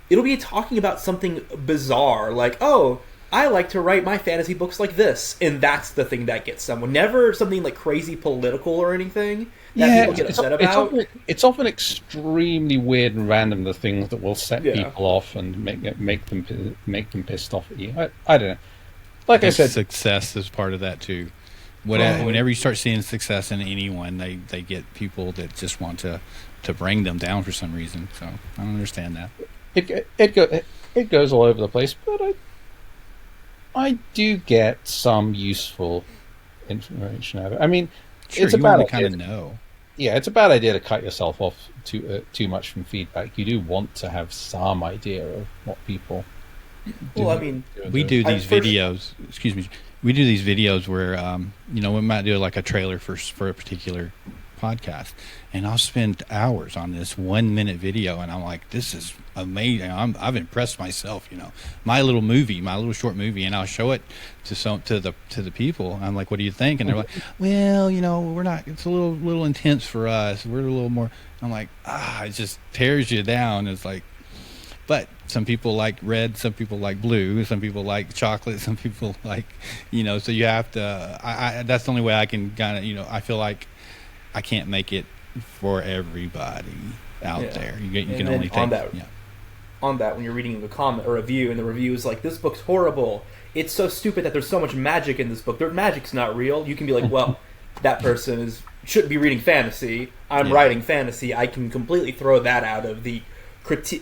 it'll be talking about something bizarre, like, oh, I like to write my fantasy books like this, and that's the thing that gets someone. Never something like crazy political or anything that people get upset about. It's often extremely weird and random, the things that will set people off and make them pissed off at you. I don't know. Like I said, success is part of that too. Whenever you start seeing success in anyone, they get people that just want to bring them down for some reason. So I don't understand that. It goes all over the place, but I do get some useful information out of it. I mean, sure, it's a bad idea. Kind of know. Yeah, it's a bad idea to cut yourself off too much from feedback. You do want to have some idea of what people. Well, I mean, we do these videos. Excuse me. We do these videos where, we might do like a trailer for a particular podcast, and I'll spend hours on this 1 minute video, and I'm like, this is amazing. I've impressed myself, my little short movie, and I'll show it to the people. I'm like, what do you think? And they're like, well, we're not. It's a little intense for us. We're a little more. I'm like, it just tears you down. It's like. But some people like red, some people like blue, some people like chocolate, some people like, so you have to, that's the only way I can kind of, I feel like I can't make it for everybody out there. You can only take on that, when you're reading a comment or review, and the review is like, this book's horrible. It's so stupid that there's so much magic in this book. Their magic's not real. You can be like, well, that person shouldn't be reading fantasy. I'm writing fantasy. I can completely throw that out of the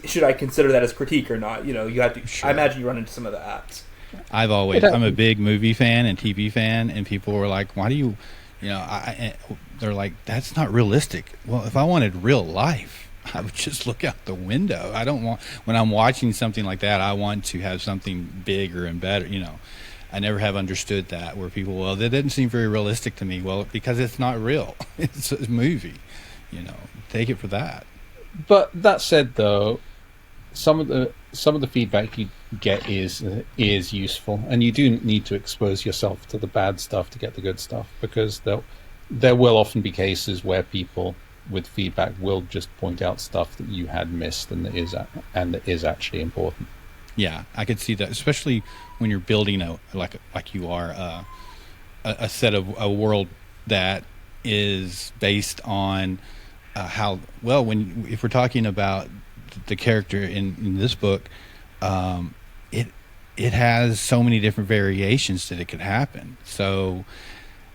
should I consider that as critique or not? You have to. Sure. I imagine you run into some of that. I'm a big movie fan and TV fan, and people were like, "Why do you?" They're like, "That's not realistic." Well, if I wanted real life, I would just look out the window. I don't want when I'm watching something like that. I want to have something bigger and better. I never have understood that where people, well, that didn't seem very realistic to me. Well, because it's not real. It's a movie. Take it for that. But that said, though, some of the feedback you get is useful, and you do need to expose yourself to the bad stuff to get the good stuff, because there will often be cases where people with feedback will just point out stuff that you had missed and that is actually important. Yeah, I could see that, especially when you're building like you are a set of a world that is based on how well if we're talking about the character in this book, it has so many different variations that it could happen. So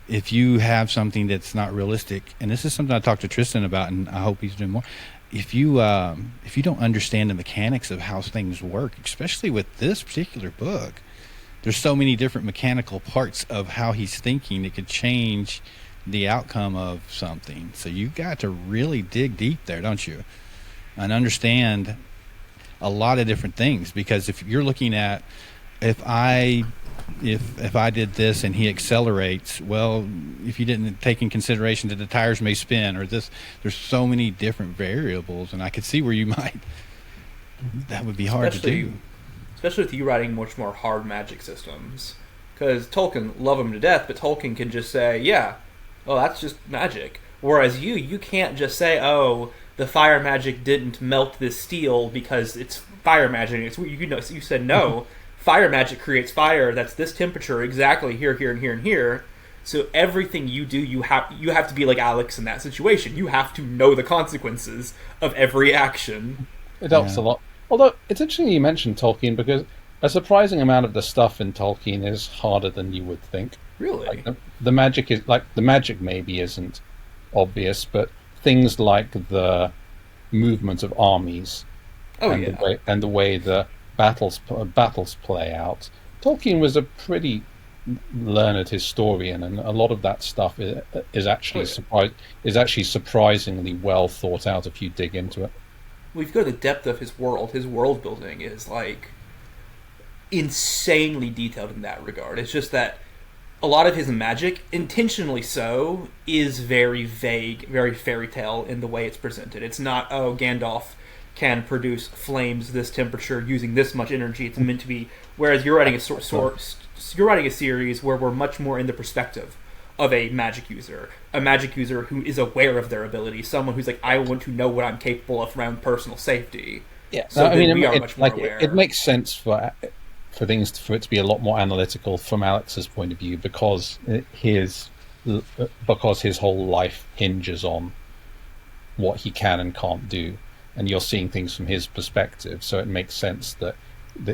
if you have something that's not realistic, and this is something I talked to Tristan about, and I hope he's doing more. If you don't understand the mechanics of how things work, especially with this particular book, there's so many different mechanical parts of how he's thinking that could change the outcome of something. So you got to really dig deep there, don't you? And understand a lot of different things, because if you're looking at if I did this and he accelerates, well, if you didn't take in consideration that the tires may spin or this, there's so many different variables, and I could see where you might that would be hard to do. Especially with you writing much more hard magic systems, because Tolkien love him to death, but Tolkien can just say, yeah, well, that's just magic. Whereas you can't just say, oh, the fire magic didn't melt this steel because it's fire magic. It's you said no. Fire magic creates fire that's this temperature exactly here, here, and here, and here. So everything you do, you have to be like Alex in that situation. You have to know the consequences of every action. It helps a lot. Although it's interesting you mentioned Tolkien, because a surprising amount of the stuff in Tolkien is harder than you would think. Really? Like the magic maybe isn't obvious, but things like the movement of armies and the way the battles play out. Tolkien was a pretty learned historian, and a lot of that stuff is actually surprisingly well thought out if you dig into it. Well, if you go to the depth of his world building is like insanely detailed in that regard. It's just that a lot of his magic, intentionally so, is very vague, very fairy tale in the way it's presented. It's not, oh, Gandalf can produce flames this temperature using this much energy. It's meant to be. Whereas you're writing you're writing a series where we're much more in the perspective of a magic user who is aware of their ability, someone who's like, I want to know what I'm capable of around personal safety. Yeah, so we are much more aware. It makes sense for it to be a lot more analytical from Alex's point of view, because his whole life hinges on what he can and can't do, and you're seeing things from his perspective. So it makes sense that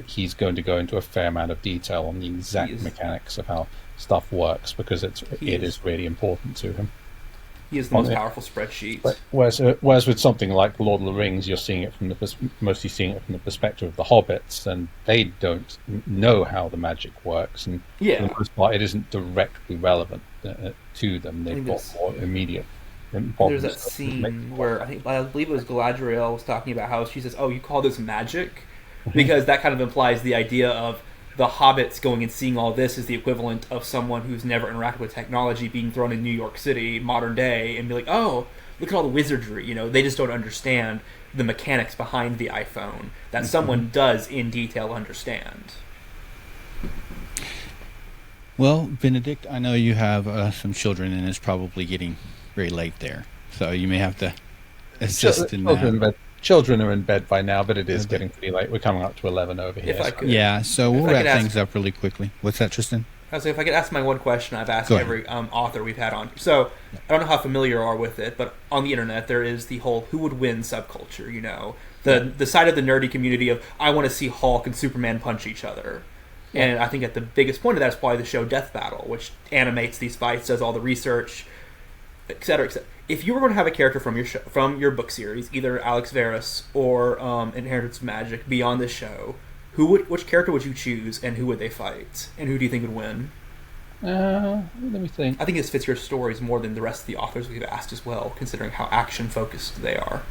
he's going to go into a fair amount of detail on the exact mechanics of how stuff works, because it is really important to him. He is the most powerful spreadsheet. Whereas with something like Lord of the Rings, you're seeing it mostly seeing it from the perspective of the hobbits, and they don't know how the magic works, and for the most part, it isn't directly relevant to them. They've got more immediate. There's that scene where I believe it was Galadriel was talking about how she says, "Oh, you call this magic?" Because that kind of implies the idea of the hobbits going and seeing all this is the equivalent of someone who's never interacted with technology being thrown in New York City, modern day, and be like, oh, look at all the wizardry. You know, they just don't understand the mechanics behind the iPhone that someone does in detail understand. Well, Benedict, I know you have some children, and it's probably getting very late there, so you may have to assist in that. Children are in bed by now, but it is getting pretty late. We're coming up to 11 over here. Yeah, so we'll wrap things up really quickly. What's that, Tristan? I was like, if I could ask my one question I've asked every author we've had on. So, I don't know how familiar you are with it, but on the internet there is the whole who would win subculture, you know. The side of the nerdy community of, I want to see Hulk and Superman punch each other. Yeah. And I think at the biggest point of that is probably the show Death Battle, which animates these fights, does all the research, etc., etc. If you were going to have a character from your book series, either Alex Verus or Inheritance of Magic, beyond this show, which character would you choose, and who would they fight, and who do you think would win? Let me think. I think this fits your stories more than the rest of the authors we've asked as well, considering how action focused they are.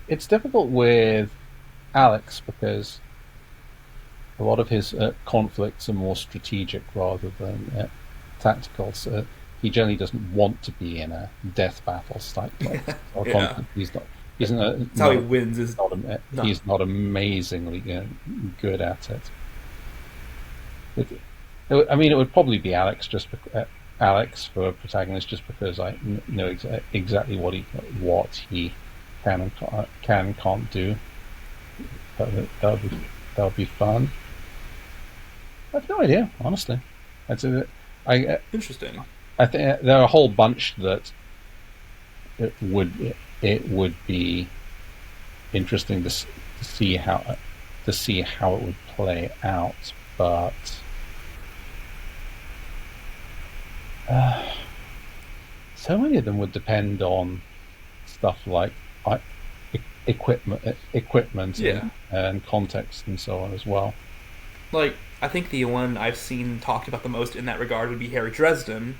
It's difficult with Alex, because a lot of his conflicts are more strategic rather than tactical. So he generally doesn't want to be in a death battle type place. Or Yeah. conflict. He's not. That's how he wins. Is He's not amazingly good at it. I mean, it would probably be Alex Alex for a protagonist, just because I know exactly what he can and can't do. That would be fun. I have no idea, honestly. interesting. I think there are a whole bunch that it would be interesting to see how it would play out, but so many of them would depend on stuff like equipment Yeah. and context and so on as well. Like, I think the one I've seen talked about the most in that regard would be Harry Dresden.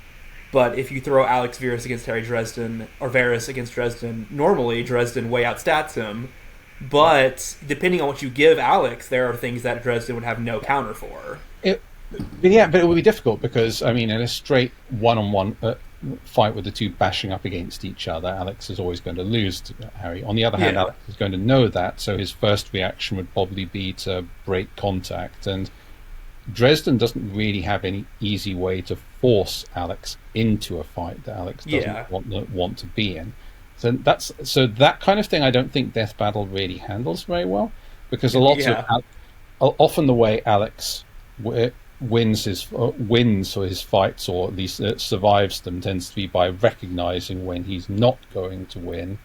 But if you throw Alex Verus against Harry Dresden, or Verus against Dresden, normally Dresden way outstats him. But depending on what you give Alex, there are things that Dresden would have no counter for. But it would be difficult because, I mean, in a straight one-on-one fight with the two bashing up against each other, Alex is always going to lose to Harry. On the other hand, Alex is going to know that, so his first reaction would probably be to break contact. And Dresden doesn't really have any easy way to force Alex into a fight that Alex doesn't want to be in. So that kind of thing I don't think Death Battle really handles very well, because often the way Alex wins his fights, or at least survives them, tends to be by recognizing when he's not going to win,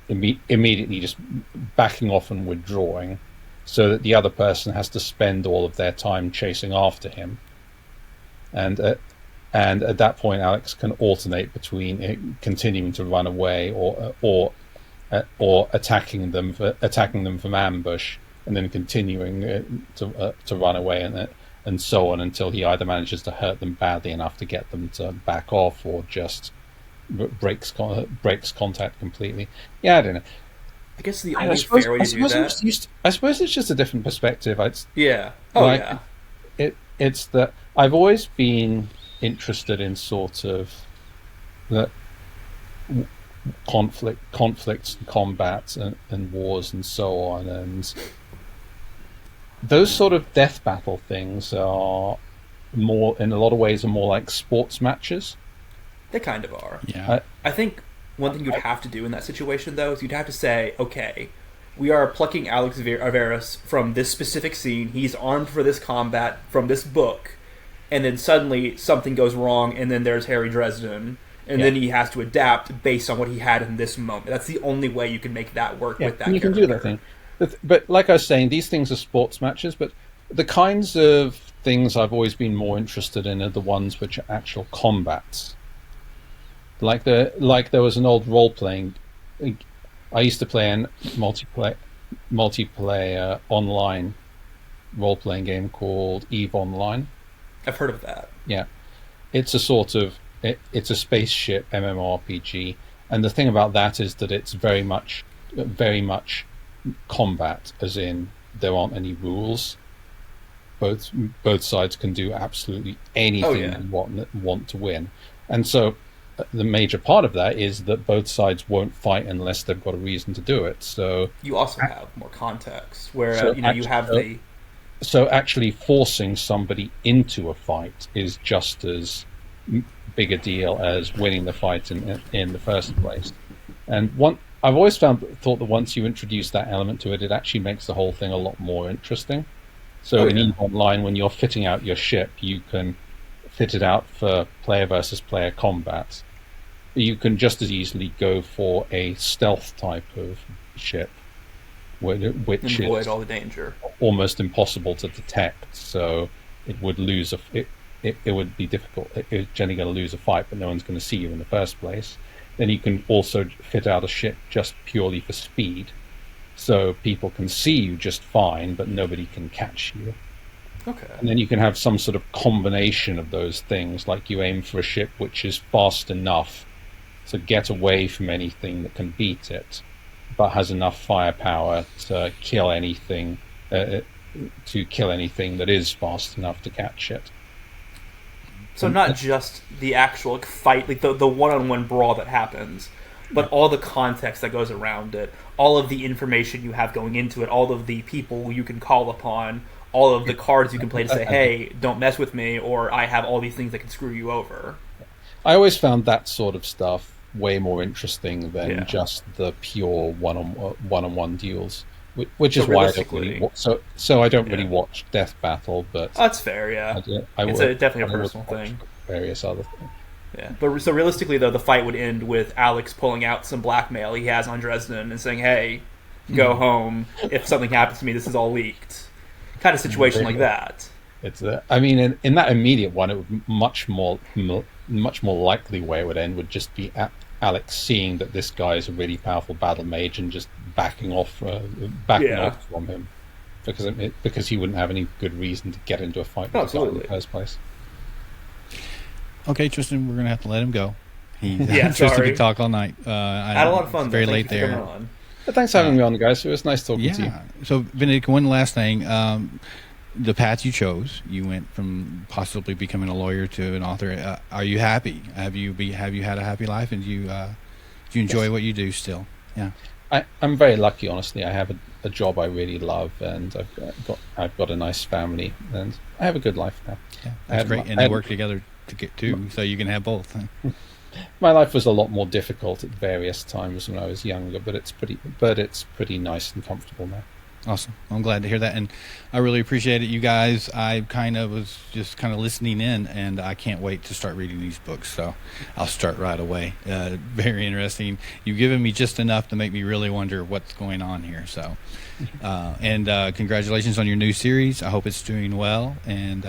immediately just backing off and withdrawing, so that the other person has to spend all of their time chasing after him. And at that point, Alex can alternate between continuing to run away or attacking them from ambush, and then continuing to run away and so on, until he either manages to hurt them badly enough to get them to back off, or just breaks contact completely. Yeah, I don't know. I guess the only fair way to do that... I suppose it's just a different perspective. Yeah. It's that I've always been interested in sort of the conflicts and combats and wars and so on, and those sort of death battle things are more, in a lot of ways, are more like sports matches. They kind of are. Yeah. I think one thing you'd have to do in that situation, though, is you'd have to say, okay, we are plucking Alex Verus from this specific scene. He's armed for this combat from this book. And then suddenly something goes wrong, and then there's Harry Dresden. And then he has to adapt based on what he had in this moment. That's the only way you can make that work with that character. You can do that thing. But like I was saying, these things are sports matches, but the kinds of things I've always been more interested in are the ones which are actual combats. Like there was an old role-playing... I used to play a multiplayer online role-playing game called EVE Online. I've heard of that. Yeah. It's a sort of... It's a spaceship MMORPG, and the thing about that is that it's very much combat, as in there aren't any rules. Both sides can do absolutely anything they want to win, and so the major part of that is that both sides won't fight unless they've got a reason to do it. So you also have more context, where you have the... So actually forcing somebody into a fight is just as big a deal as winning the fight in the first place. And I've always thought that once you introduce that element to it, it actually makes the whole thing a lot more interesting. So in EVE Online, when you're fitting out your ship, you can fit it out for player versus player combat. You can just as easily go for a stealth type of ship, which avoid is all the danger, almost impossible to detect. So it would lose it would be difficult. It's generally going to lose a fight, but no one's going to see you in the first place. Then you can also fit out a ship just purely for speed, so people can see you just fine, but nobody can catch you. Okay. And then you can have some sort of combination of those things, like you aim for a ship which is fast enough to get away from anything that can beat it, but has enough firepower to kill anything that is fast enough to catch it. So not just the actual fight, like the one-on-one brawl that happens, but all the context that goes around it, all of the information you have going into it, all of the people you can call upon, all of the cards you can play to say, hey, don't mess with me, or I have all these things that can screw you over. I always found that sort of stuff way more interesting than just the pure one-on-one deals, which is why I don't really so I don't really watch Death Battle, but that's fair. Yeah, it's definitely a personal thing. Various other things. Yeah, but so realistically though, the fight would end with Alex pulling out some blackmail he has on Dresden and saying, "Hey, go home. If something happens to me, this is all leaked." Kind of situation like that. It's I mean, in that immediate one, it would much more likely way it would end would just be Alex seeing that this guy is a really powerful battle mage and just backing off from him, because he wouldn't have any good reason to get into a fight with the guy in the first place. Okay, Tristan, we're gonna have to let him go. Tristan could talk all night. I had a lot of fun. It's very late there. But thanks for having me on, guys. It was nice talking to you. So, Benedict, one last thing. The path you chose, you went from possibly becoming a lawyer to an author. Are you happy? Have you had a happy life, and do you enjoy what you do still? Yeah. I'm very lucky, honestly. I have a job I really love, and I've got a nice family, and I have a good life now. Yeah, that's great. And they work together to get to, so you can have both. My life was a lot more difficult at various times when I was younger, but it's pretty nice and comfortable now. Awesome. I'm glad to hear that, and I really appreciate it, you guys. I was just listening in, and I can't wait to start reading these books, so I'll start right away. Very interesting. You've given me just enough to make me really wonder what's going on here. So, and congratulations on your new series. I hope it's doing well, and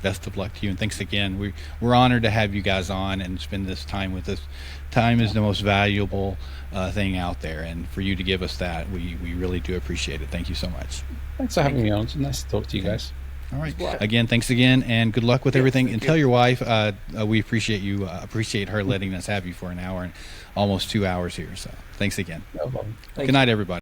best of luck to you, and thanks again. We're honored to have you guys on and spend this time with us. Time is the most valuable thing out there, and for you to give us that, we really do appreciate it. Thank you so much. Thanks for having me on. It's nice to talk to you guys. All right. Again, thanks again, and good luck with everything. And tell your wife we appreciate her letting us have you for an hour and almost 2 hours here. So thanks again. No problem. Good night, everybody.